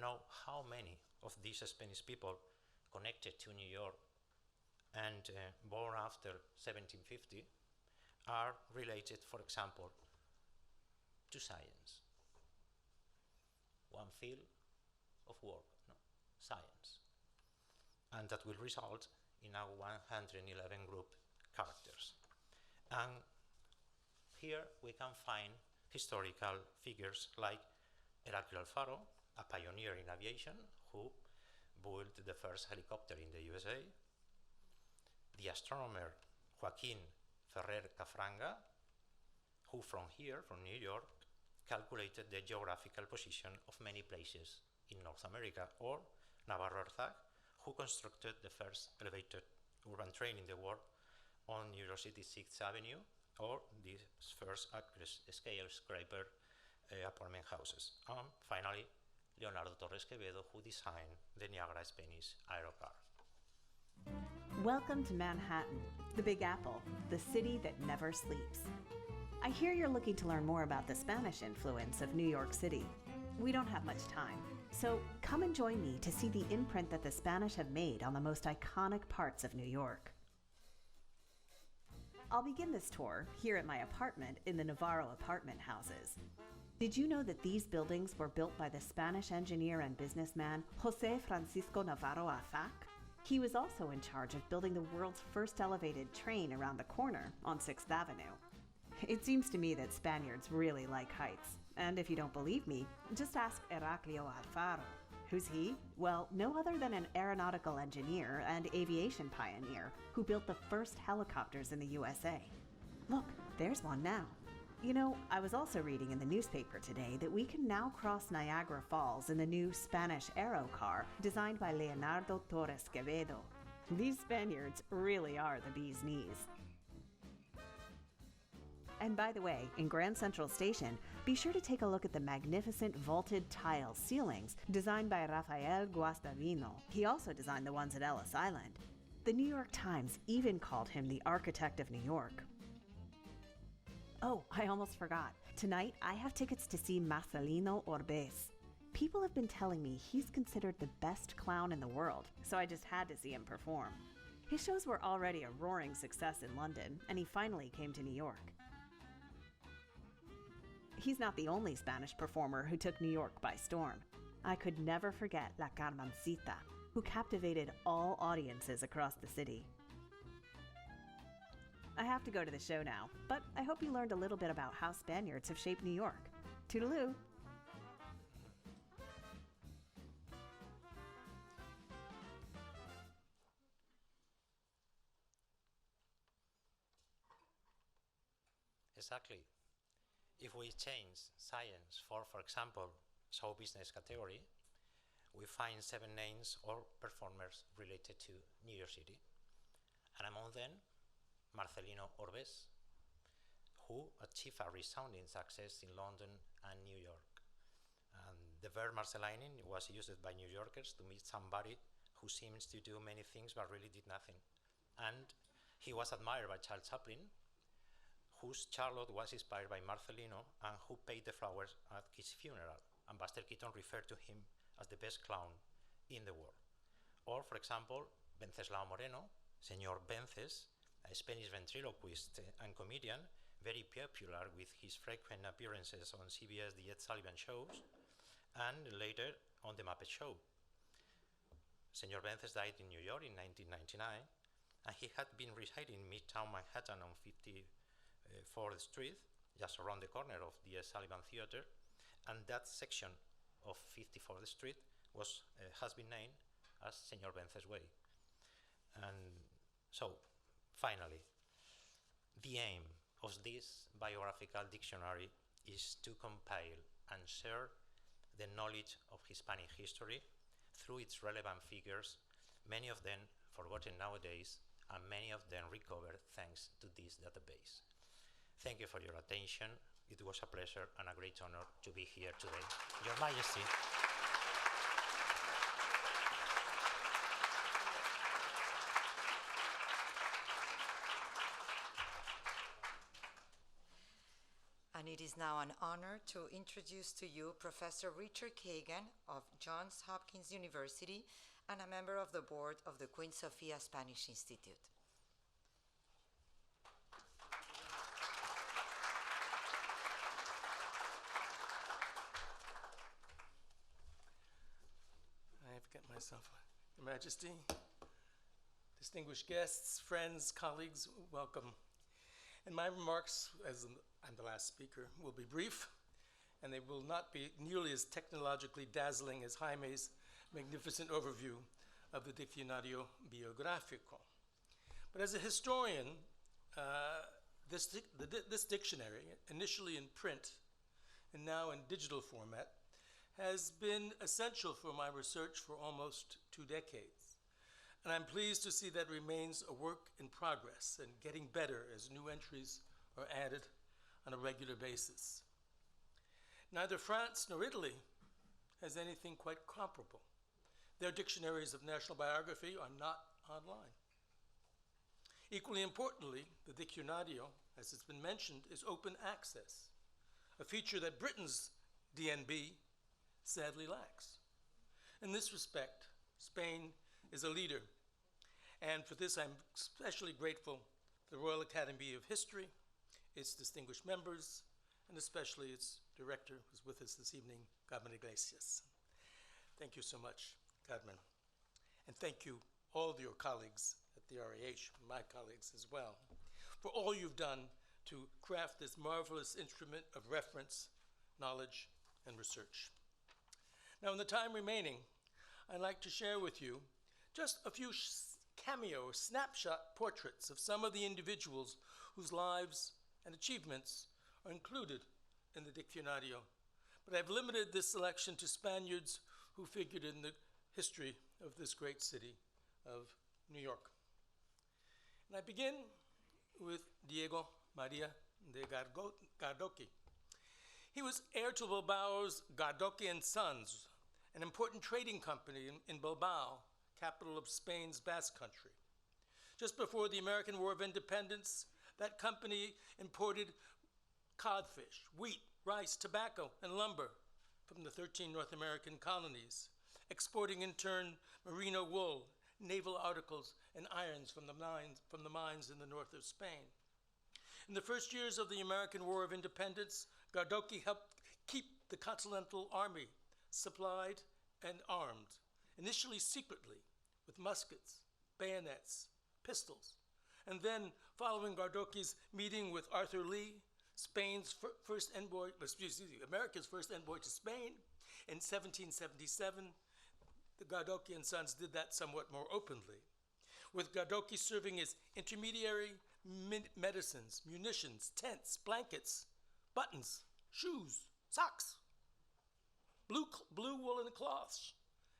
know how many of these Spanish people connected to New York and born after 1750 are related, for example, to science. One field of work, science. And that will result in a 111 group characters. And here we can find historical figures like Heraclio Alfaro, a pioneer in aviation who built the first helicopter in the USA, the astronomer Joaquin Ferrer Cafranga, who from New York, calculated the geographical position of many places in North America, or Navarro Erzag, who constructed the first elevated urban train in the world on New York City 6th Avenue, or this first skyscraper apartment houses. And finally, Leonardo Torres Quevedo, who designed the Niagara Spanish Aerocar. Welcome to Manhattan, the Big Apple, the city that never sleeps. I hear you're looking to learn more about the Spanish influence of New York City. We don't have much time, So come and join me to see the imprint that the Spanish have made on the most iconic parts of New York. I'll begin this tour here at my apartment in the Navarro apartment houses. Did you know that these buildings were built by the Spanish engineer and businessman José Francisco Navarro Afac? He was also in charge of building the world's first elevated train around the corner on 6th Avenue. It seems to me that Spaniards really like heights. And if you don't believe me, just ask Heraclio Alfaro. Who's he? Well, no other than an aeronautical engineer and aviation pioneer who built the first helicopters in the USA. Look, there's one now. You know, I was also reading in the newspaper today that we can now cross Niagara Falls in the new Spanish Aero car designed by Leonardo Torres Quevedo. These Spaniards really are the bee's knees. And by the way, in Grand Central Station, be sure to take a look at the magnificent vaulted tile ceilings designed by Rafael Guastavino. He also designed the ones at Ellis Island. The New York Times even called him the architect of New York. Oh, I almost forgot. Tonight, I have tickets to see Marcelino Orbez. People have been telling me he's considered the best clown in the world, so I just had to see him perform. His shows were already a roaring success in London, and he finally came to New York. He's not the only Spanish performer who took New York by storm. I could never forget La Carmencita, who captivated all audiences across the city. I have to go to the show now, but I hope you learned a little bit about how Spaniards have shaped New York. Toodaloo! Exactly. If we change science for example, show business category, we find 7 names or performers related to New York City. And among them, Marcelino Orbez, who achieved a resounding success in London and New York. And the verb Marcelining was used by New Yorkers to meet somebody who seems to do many things but really did nothing. And he was admired by Charles Chaplin, whose Charlotte was inspired by Marcelino and who paid the flowers at his funeral. And Buster Keaton referred to him as the best clown in the world. Or, for example, Venceslao Moreno, Señor Vences, a Spanish ventriloquist and comedian, very popular with his frequent appearances on CBS The Ed Sullivan shows, and later on The Muppet Show. Señor Vences died in New York in 1999, and he had been residing in Midtown Manhattan on 54th Street, just around the corner of the Ed Sullivan Theater, and that section of 54th Street has been named as Señor Vences Way. And so, finally, the aim of this biographical dictionary is to compile and share the knowledge of Hispanic history through its relevant figures, many of them forgotten nowadays, and many of them recovered thanks to this database. Thank you for your attention. It was a pleasure and a great honor to be here today. Your Majesty. And it is now an honor to introduce to you Professor Richard Kagan of Johns Hopkins University and a member of the board of the Queen Sofia Spanish Institute. I've got myself, Your Majesty, distinguished guests, friends, colleagues, welcome. And my remarks, as I'm the last speaker, will be brief, and they will not be nearly as technologically dazzling as Jaime's magnificent overview of the Diccionario Biográfico. But as a historian, this dictionary, initially in print and now in digital format, has been essential for my research for almost 2 decades. And I'm pleased to see that remains a work in progress and getting better as new entries are added on a regular basis. Neither France nor Italy has anything quite comparable. Their dictionaries of national biography are not online. Equally importantly, the Diccionario, as it's been mentioned, is open access, a feature that Britain's DNB sadly lacks. In this respect, Spain is a leader, and for this I'm especially grateful to the Royal Academy of History, its distinguished members, and especially its director, who's with us this evening, Carmen Iglesias. Thank you so much, Carmen. And thank you, all of your colleagues at the RAH, my colleagues as well, for all you've done to craft this marvelous instrument of reference, knowledge, and research. Now, in the time remaining, I'd like to share with you just a few cameo or snapshot portraits of some of the individuals whose lives and achievements are included in the Diccionario. But I've limited this selection to Spaniards who figured in the history of this great city of New York. And I begin with Diego Maria de Gardoqui. He was heir to Bilbao's Gardoqui and Sons, an important trading company in Bilbao, capital of Spain's Basque Country. Just before the American War of Independence, that company imported codfish, wheat, rice, tobacco, and lumber from the 13 North American colonies, exporting in turn merino wool, naval articles, and irons from the mines in the north of Spain. In the first years of the American War of Independence, Gardoqui helped keep the Continental Army supplied and armed, initially secretly with muskets, bayonets, pistols, and then following Gardoqui's meeting with Arthur Lee, America's first envoy to Spain in 1777, the Gardoqui and Sons did that somewhat more openly, with Gardoqui serving as intermediary, medicines, munitions, tents, blankets, buttons, shoes, socks, blue woolen cloths,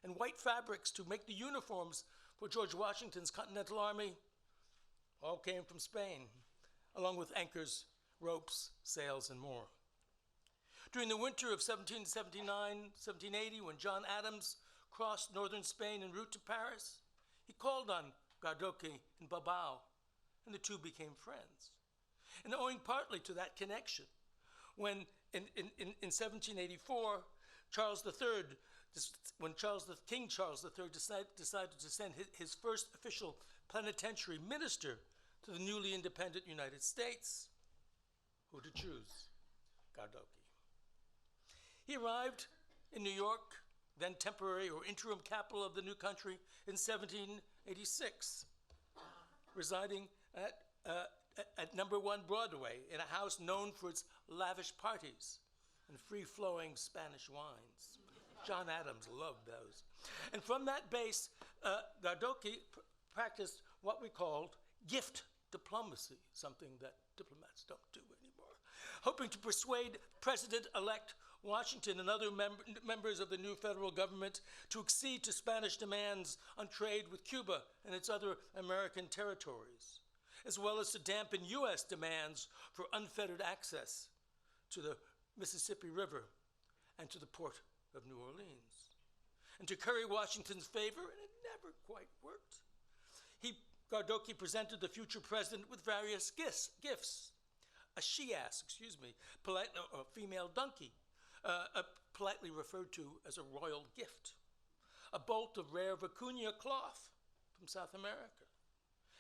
and white fabrics to make the uniforms for George Washington's Continental Army all came from Spain, along with anchors, ropes, sails, and more. During the winter of 1779-1780, when John Adams crossed northern Spain en route to Paris, he called on Gardoqui in Bilbao, and the two became friends. And owing partly to that connection, when in 1784, King Charles III decided to send his first official plenipotentiary minister to the newly independent United States, who to choose? Gardoqui. He arrived in New York, then temporary or interim capital of the new country, in 1786, residing at number 1 Broadway in a house known for its lavish parties and free-flowing Spanish wines. John Adams loved those. And from that base, Gardoqui practiced what we called gift diplomacy, something that diplomats don't do anymore, hoping to persuade President-elect Washington and other members of the new federal government to accede to Spanish demands on trade with Cuba and its other American territories, as well as to dampen U.S. demands for unfettered access to the Mississippi River and to the port of New Orleans. And to curry Washington's favor, and it never quite worked, Gardoqui presented the future president with various gifts. A she-ass, a female donkey, politely referred to as a royal gift, a bolt of rare vicuña cloth from South America,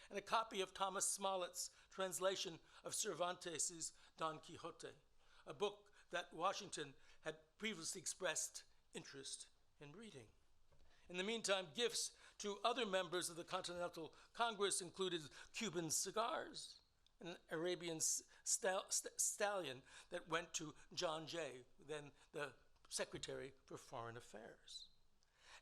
and a copy of Thomas Smollett's translation of Cervantes' Don Quixote, a book that Washington had previously expressed interest in reading. In the meantime, gifts to other members of the Continental Congress included Cuban cigars, an Arabian stallion that went to John Jay, then the Secretary for Foreign Affairs.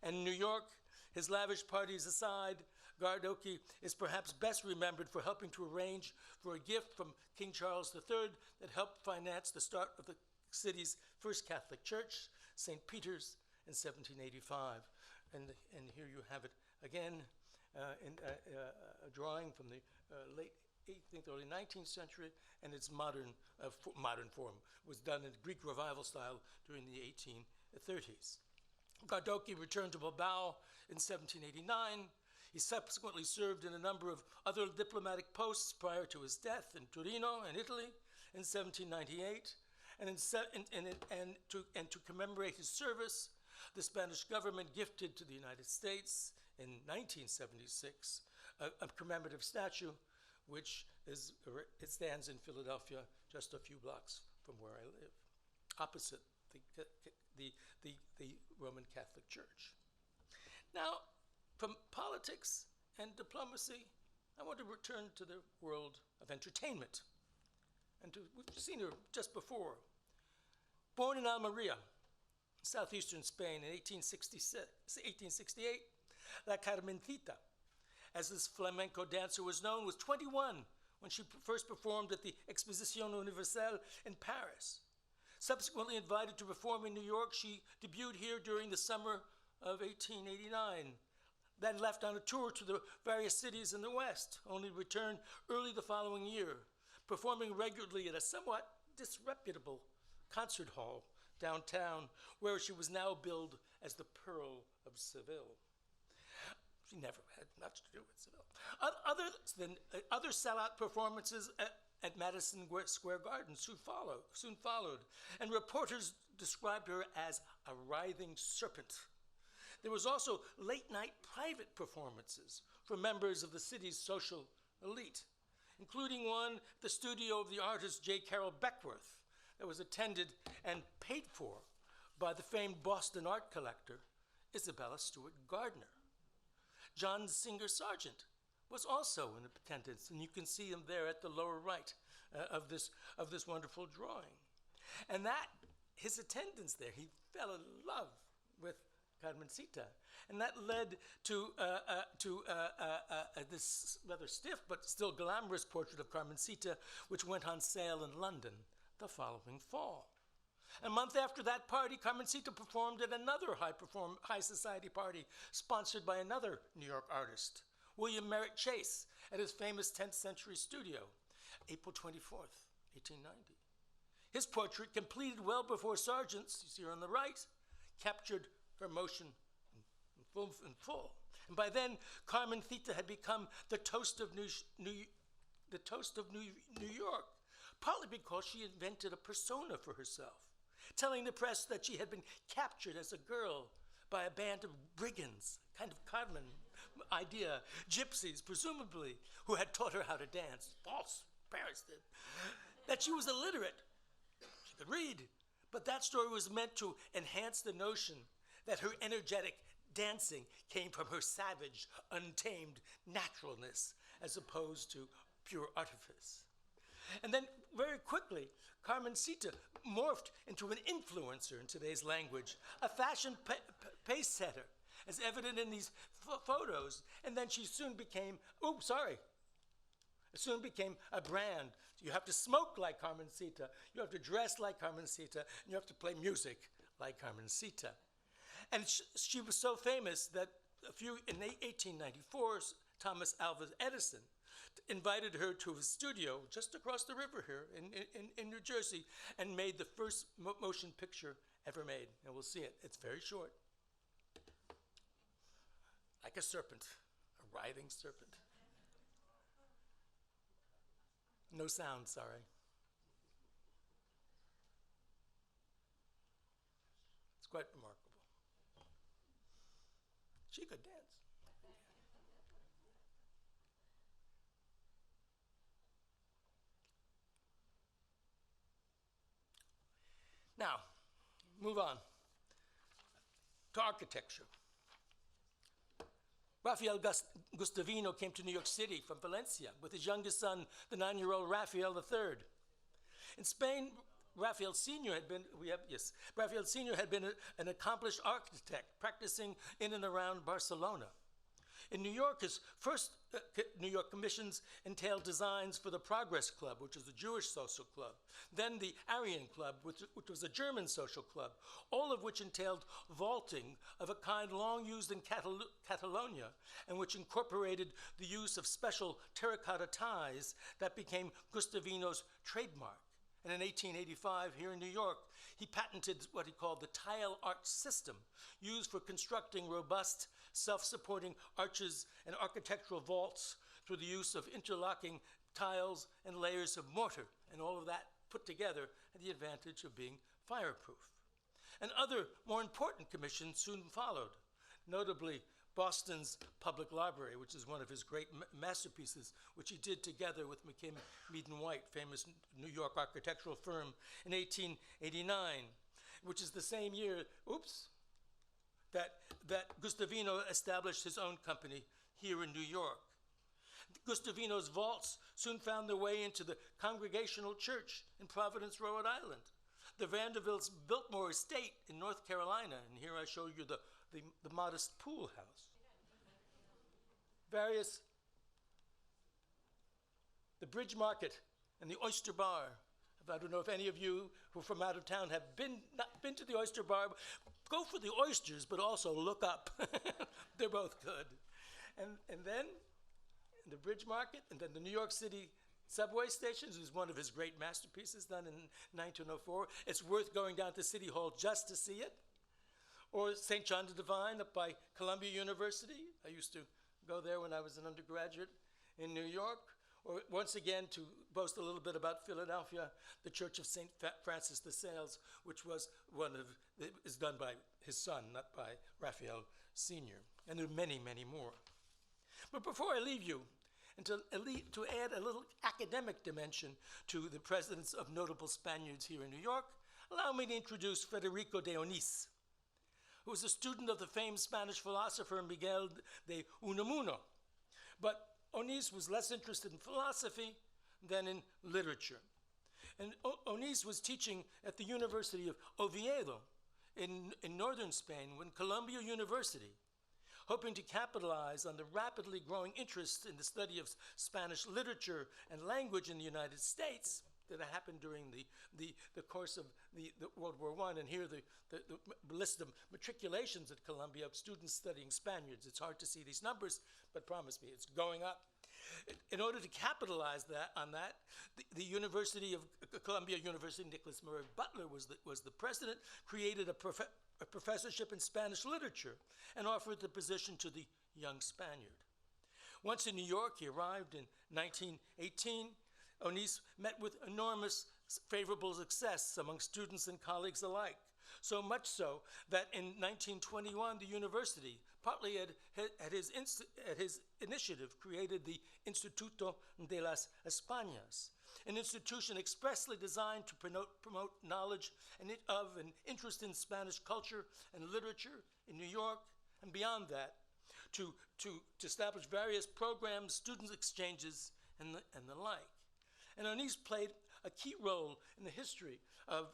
And in New York, his lavish parties aside, Gardoqui is perhaps best remembered for helping to arrange for a gift from King Charles III that helped finance the start of the city's first Catholic church, St. Peter's, in 1785. And here you have it again in a drawing from the late 18th, early 19th century, and its modern form was done in Greek Revival style during the 1830s. Gardoqui returned to Bilbao in 1789. He subsequently served in a number of other diplomatic posts prior to his death in Torino and Italy in 1798. And to commemorate his service, the Spanish government gifted to the United States in 1976 a commemorative statue, which it stands in Philadelphia, just a few blocks from where I live, opposite the Roman Catholic Church. Now, from politics and diplomacy, I want to return to the world of entertainment. We've seen her just before. Born in Almeria, southeastern Spain in 1868, La Carmencita, as this flamenco dancer was known, was 21 when she first performed at the Exposition Universelle in Paris. Subsequently invited to perform in New York, she debuted here during the summer of 1889, then left on a tour to the various cities in the West, only returned early the following year, performing regularly at a somewhat disreputable concert hall downtown, where she was now billed as the Pearl of Seville. She never had much to do with Seville. Other sellout performances at Madison Square Garden soon followed, and reporters described her as a writhing serpent. There was also late-night private performances for members of the city's social elite, including one at the studio of the artist J. Carroll Beckworth that was attended and paid for by the famed Boston art collector Isabella Stewart Gardner. John Singer Sargent was also in attendance, and you can see him there at the lower right of this wonderful drawing. And that, his attendance there, he fell in love with Carmencita, and that led to this rather stiff but still glamorous portrait of Carmencita, which went on sale in London the following fall. A month after that party, Carmencita performed at another high society party sponsored by another New York artist, William Merritt Chase, at his famous 10th century studio, April 24th, 1890. His portrait, completed well before Sargent's, you see her on the right, captured her motion in full. And by then, Carmencita had become the toast of New York, partly because she invented a persona for herself, telling the press that she had been captured as a girl by a band of brigands, kind of Carmen idea, gypsies, presumably, who had taught her how to dance. False, parents did. That she was illiterate. She could read. But that story was meant to enhance the notion that her energetic dancing came from her savage, untamed naturalness, as opposed to pure artifice. And then, very quickly, Carmencita morphed into an influencer in today's language, a fashion pace setter, as evident in these photos. And then she soon became, a brand. You have to smoke like Carmencita, you have to dress like Carmencita, and you have to play music like Carmencita. And she was so famous that in 1894, Thomas Alva Edison invited her to his studio just across the river here in New Jersey and made the first motion picture ever made. And we'll see it. It's very short. Like a serpent, a writhing serpent. No sound, sorry. It's quite remarkable. She could dance. Now, move on to architecture. Rafael Gustavino came to New York City from Valencia with his youngest son, the 9-year-old Rafael III. In Spain, Rafael Sr. had been an accomplished architect practicing in and around Barcelona. In New York, his first New York commissions entailed designs for the Progress Club, which is a Jewish social club, then the Aryan Club, which was a German social club, all of which entailed vaulting of a kind long used in Catalonia, and which incorporated the use of special terracotta ties that became Gustavino's trademark. And in 1885, here in New York, he patented what he called the tile arch system, used for constructing robust, self-supporting arches and architectural vaults through the use of interlocking tiles and layers of mortar, and all of that put together had the advantage of being fireproof. and other more important commissions soon followed, notably Boston's Public Library, which is one of his great masterpieces, which he did together with McKim, Mead & White, famous New York architectural firm, in 1889, which is the same year, that Gustavino established his own company here in New York. Gustavino's vaults soon found their way into the Congregational Church in Providence, Rhode Island, the Vanderbilts' Biltmore Estate in North Carolina, and here I show you the modest pool house. The Bridge Market and the Oyster Bar. I don't know if any of you who are from out of town have not been to the Oyster Bar. Go for the oysters, but also look up. They're both good. And then the Bridge Market, and then the New York City subway stations was one of his great masterpieces done in 1904. It's worth going down to City Hall just to see it. Or St. John the Divine up by Columbia University. I used to go there when I was an undergraduate in New York. Or once again, to boast a little bit about Philadelphia, the Church of St. Francis de Sales, which was is done by his son, not by Raphael Sr. And there are many, many more. But before I leave you, and to add a little academic dimension to the presidents of notable Spaniards here in New York, allow me to introduce Federico de Onís, who was a student of the famed Spanish philosopher Miguel de Unamuno. But Onís was less interested in philosophy than in literature. And Onís was teaching at the University of Oviedo in northern Spain when Columbia University, hoping to capitalize on the rapidly growing interest in the study of Spanish literature and language in the United States that happened during the course of the World War I. And here the list of matriculations at Columbia of students studying Spaniards. It's hard to see these numbers, but promise me, it's going up. In order to capitalize on that, the University of Columbia University, Nicholas Murray Butler was the president, created a professorship in Spanish literature and offered the position to the young Spaniard. Once in New York, he arrived in 1918. Onís met with enormous favorable success among students and colleagues alike, so much so that in 1921, the university, partly at his initiative, created the Instituto de las Españas, an institution expressly designed to promote knowledge of and interest in Spanish culture and literature in New York and beyond that, to establish various programs, student exchanges, and the like. And Onís played a key role in the history of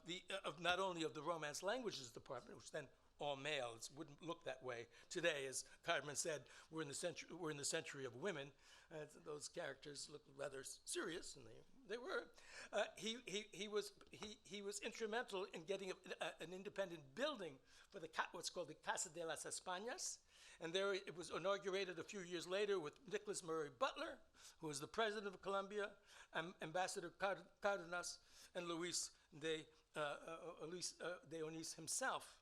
not only of the Romance Languages Department, which then all male. It wouldn't look that way today, as Carmen said. We're in the century of women. Those characters look rather serious, and they were. He was instrumental in getting an independent building for what's called the Casa de las Españas, and there it was inaugurated a few years later with Nicholas Murray Butler, who was the president of Columbia, Ambassador Cardenas, and Luis de Onís himself.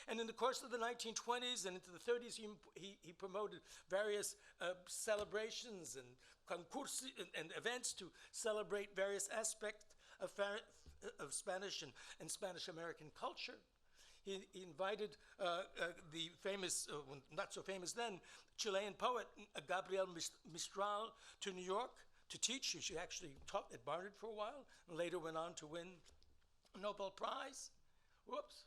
And in the course of the 1920s and into the 30s, he promoted various celebrations and concursos and events to celebrate various aspects of Spanish and Spanish-American culture. He invited the famous, not so famous then, Chilean poet Gabriel Mistral to New York to teach. She actually taught at Barnard for a while and later went on to win a Nobel Prize. Whoops.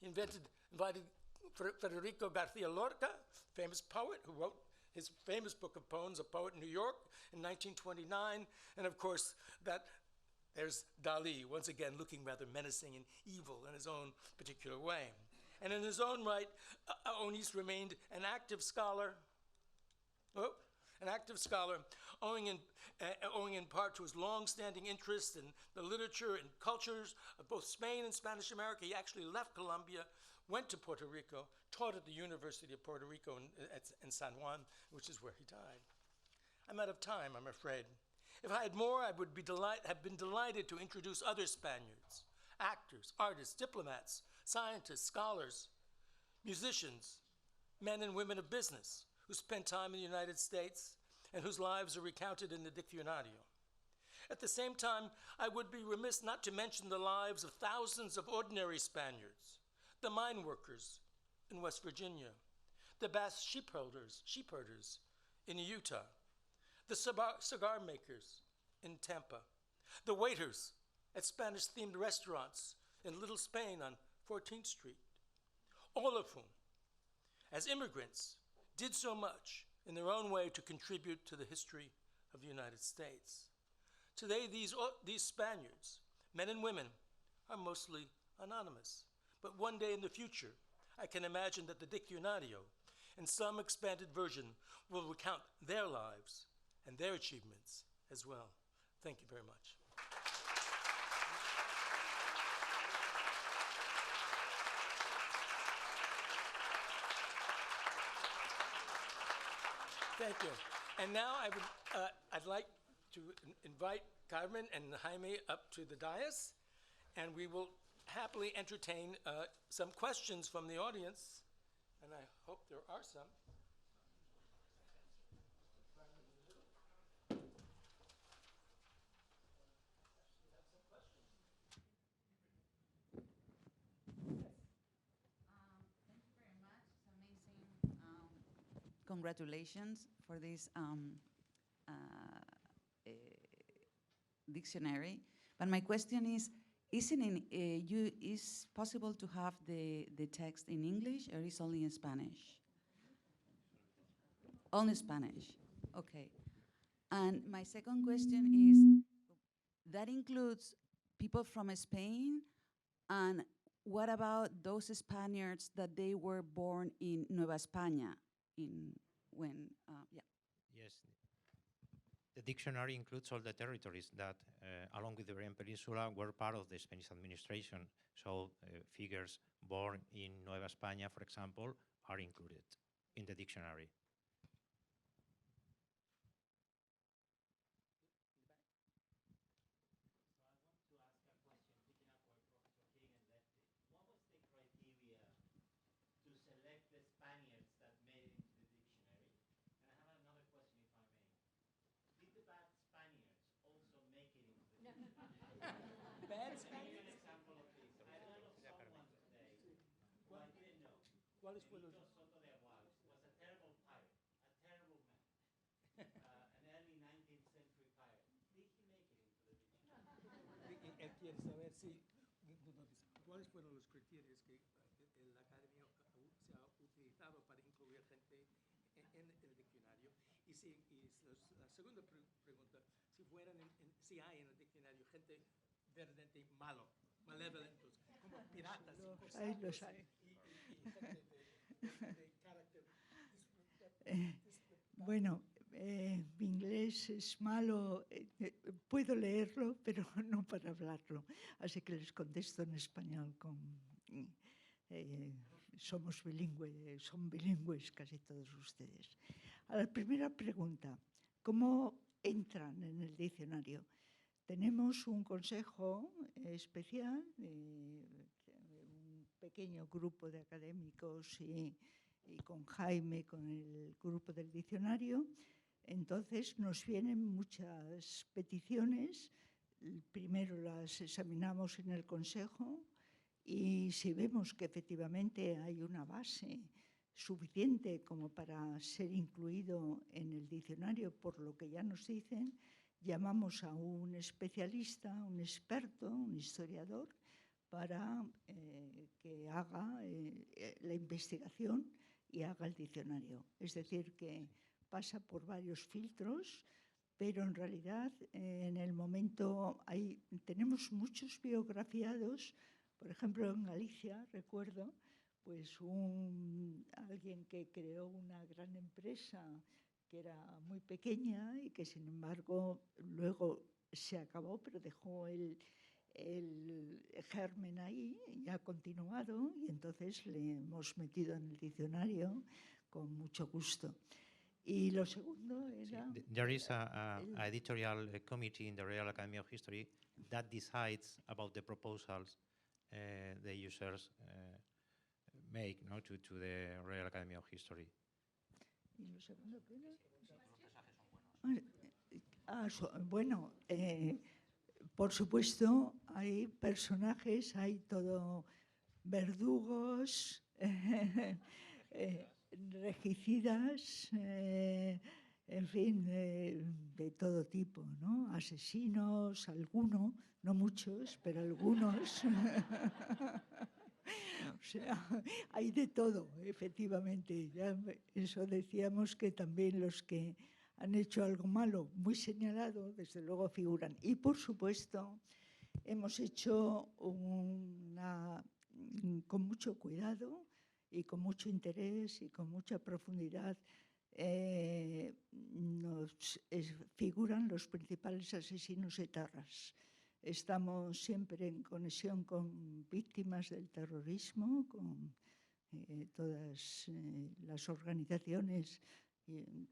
He invited Federico Garcia Lorca, famous poet who wrote his famous book of poems, A Poet in New York, in 1929. And of course, there's Dali, once again looking rather menacing and evil in his own particular way. And in his own right, Onís remained an active scholar, owing in part to his long-standing interest in the literature and cultures of both Spain and Spanish America. He actually left Colombia, went to Puerto Rico, taught at the University of Puerto Rico in San Juan, which is where he died. I'm out of time, I'm afraid. If I had more, I would have been delighted to introduce other Spaniards, actors, artists, diplomats, scientists, scholars, musicians, men and women of business who spent time in the United States and whose lives are recounted in the Diccionario. At the same time, I would be remiss not to mention the lives of thousands of ordinary Spaniards, the mine workers in West Virginia, the Bass sheep herders in Utah, the cigar makers in Tampa, the waiters at Spanish-themed restaurants in Little Spain on 14th Street, all of whom, as immigrants, did so much in their own way to contribute to the history of the United States. Today, these Spaniards, men and women, are mostly anonymous. But one day in the future, I can imagine that the Diccionario, in some expanded version, will recount their lives and their achievements as well. Thank you very much. Thank you. And now I'd like to invite Carmen and Jaime up to the dais, and we will happily entertain some questions from the audience, and I hope there are some. Congratulations for this dictionary. But my question is possible to have the text in English, or is only in Spanish? Only Spanish, okay. And my second question is, that includes people from Spain, and what about those Spaniards that they were born in Nueva España? Yes, the dictionary includes all the territories that, along with the Iberian Peninsula, were part of the Spanish administration. So figures born in Nueva España, for example, are included in the dictionary. Bad Spaniards? ¿Cuáles fueron los? was a terrible pirate, a terrible man, an early 19th century pirate. Did he make it into the dictionary? Él quiere saber si, cuáles fueron los criterios que la Academia se ha utilizado para incluir gente en el diccionario. Y la segunda pregunta, si hay en el diccionario gente verdaderamente malevolentos, como piratas y cosas Ahí los hay. Y gente de carácter. Bueno, mi inglés es malo, puedo leerlo, pero no para hablarlo. Así que les contesto en español. Son bilingües casi todos ustedes. A la primera pregunta, ¿cómo entran en el diccionario? Tenemos un consejo especial, un pequeño grupo de académicos y con Jaime, con el grupo del diccionario. Entonces nos vienen muchas peticiones. Primero las examinamos en el consejo y si vemos que efectivamente hay una base suficiente como para ser incluido en el diccionario por lo que ya nos dicen, llamamos a un especialista, un experto, un historiador, para que haga la investigación y haga el diccionario. Es decir, que pasa por varios filtros, pero en realidad en el momento tenemos muchos biografiados. Por ejemplo, en Galicia, recuerdo, pues alguien que creó una gran empresa que era muy pequeña y que, sin embargo, luego se acabó, pero dejó el germen ahí y ha continuado, y entonces le hemos metido en el diccionario con mucho gusto. Y lo segundo era... There is an editorial committee in the Royal Academy of History that decides about the proposals the users make to the Royal Academy of History. ¿Y lo segundo qué era? Bueno, por supuesto, hay personajes, hay todo verdugos, regicidas, en fin, de todo tipo, ¿no? Asesinos, algunos, no muchos, pero algunos. O sea, hay de todo, efectivamente. Ya eso decíamos que también los que han hecho algo malo, muy señalado, desde luego figuran. Y, por supuesto, hemos hecho con mucho cuidado y con mucho interés y con mucha profundidad, figuran los principales asesinos etarras. Estamos siempre en conexión con víctimas del terrorismo, con todas las organizaciones.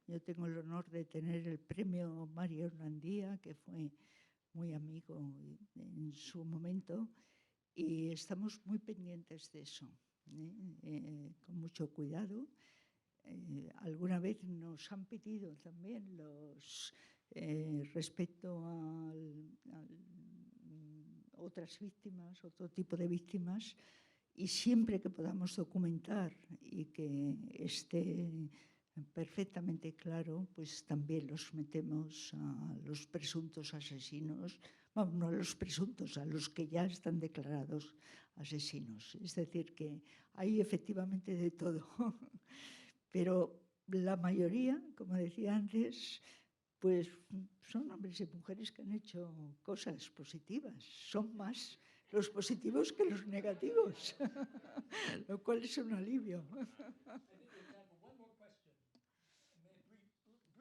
Yo tengo el honor de tener el premio Mario Orlandía, que fue muy amigo en su momento, y estamos muy pendientes de eso, con mucho cuidado. Alguna vez nos han pedido también respecto a otras víctimas, otro tipo de víctimas, y siempre que podamos documentar y que esté perfectamente claro, pues también los metemos a los presuntos asesinos, bueno, no a los presuntos, a los que ya están declarados asesinos. Es decir, que hay efectivamente de todo. Pero la mayoría, como decía antes, pues son hombres y mujeres que han hecho cosas positivas. Son más los positivos que los negativos, lo cual es un alivio.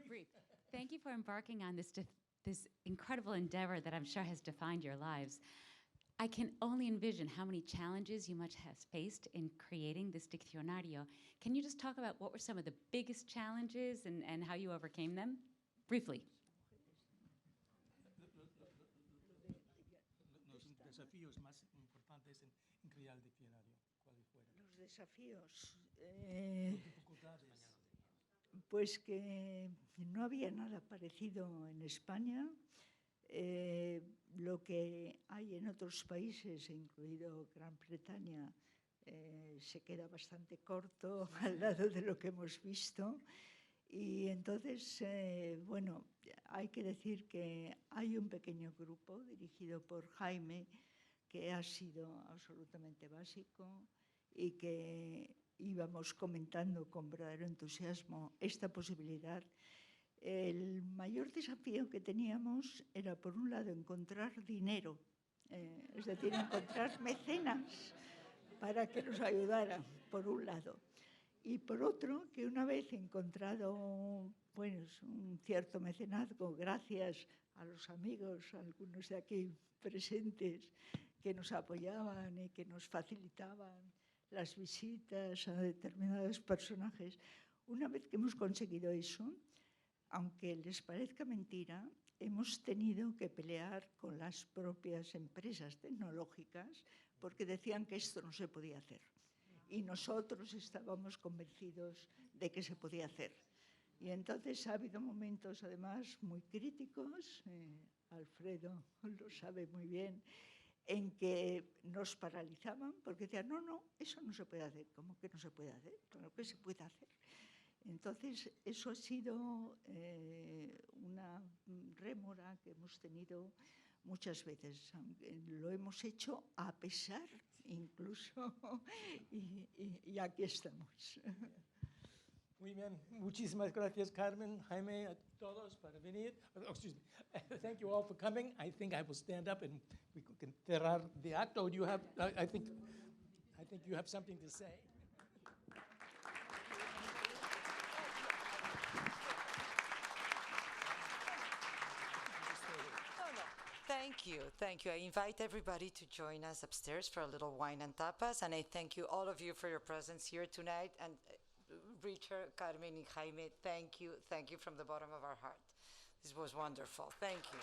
Brief. Thank you for embarking on this incredible endeavor that I'm sure has defined your lives. I can only envision how many challenges you must have faced in creating this diccionario. Can you just talk about what were some of the biggest challenges and how you overcame them? Briefly. Los desafíos más importantes en crear el diccionario, ¿cuáles fueron? Los desafíos. Dificultades. Pues que no había nada parecido en España. Lo que hay en otros países, incluido Gran Bretaña, se queda bastante corto al lado de lo que hemos visto. Y entonces, bueno, hay que decir que hay un pequeño grupo dirigido por Jaime que ha sido absolutamente básico y que íbamos comentando con verdadero entusiasmo esta posibilidad. El mayor desafío que teníamos era, por un lado, encontrar dinero, es decir, encontrar mecenas para que nos ayudaran, por un lado. Y por otro, que una vez encontrado pues, un cierto mecenazgo, gracias a los amigos, algunos de aquí presentes, que nos apoyaban y que nos facilitaban las visitas a determinados personajes, una vez que hemos conseguido eso, aunque les parezca mentira, hemos tenido que pelear con las propias empresas tecnológicas porque decían que esto no se podía hacer. Y nosotros estábamos convencidos de que se podía hacer. Y entonces ha habido momentos, además, muy críticos, Alfredo lo sabe muy bien, en que nos paralizaban porque decían, no, eso no se puede hacer. ¿Cómo que no se puede hacer? Claro que se puede hacer. Entonces, eso ha sido una rémora que hemos tenido muchas veces. Lo hemos hecho a pesar, incluso, y aquí estamos. Muy bien, muchísimas gracias, Carmen, Jaime, a todos para venir. Oh, excuse me. Thank you all for coming. I think I will stand up and we can cerrar the act. Or you have, I think you have something to say. Thank you. I invite everybody to join us upstairs for a little wine and tapas, and I thank you, all of you, for your presence here tonight. And Richard, Carmen, and Jaime, thank you from the bottom of our heart. This was wonderful. Thank you.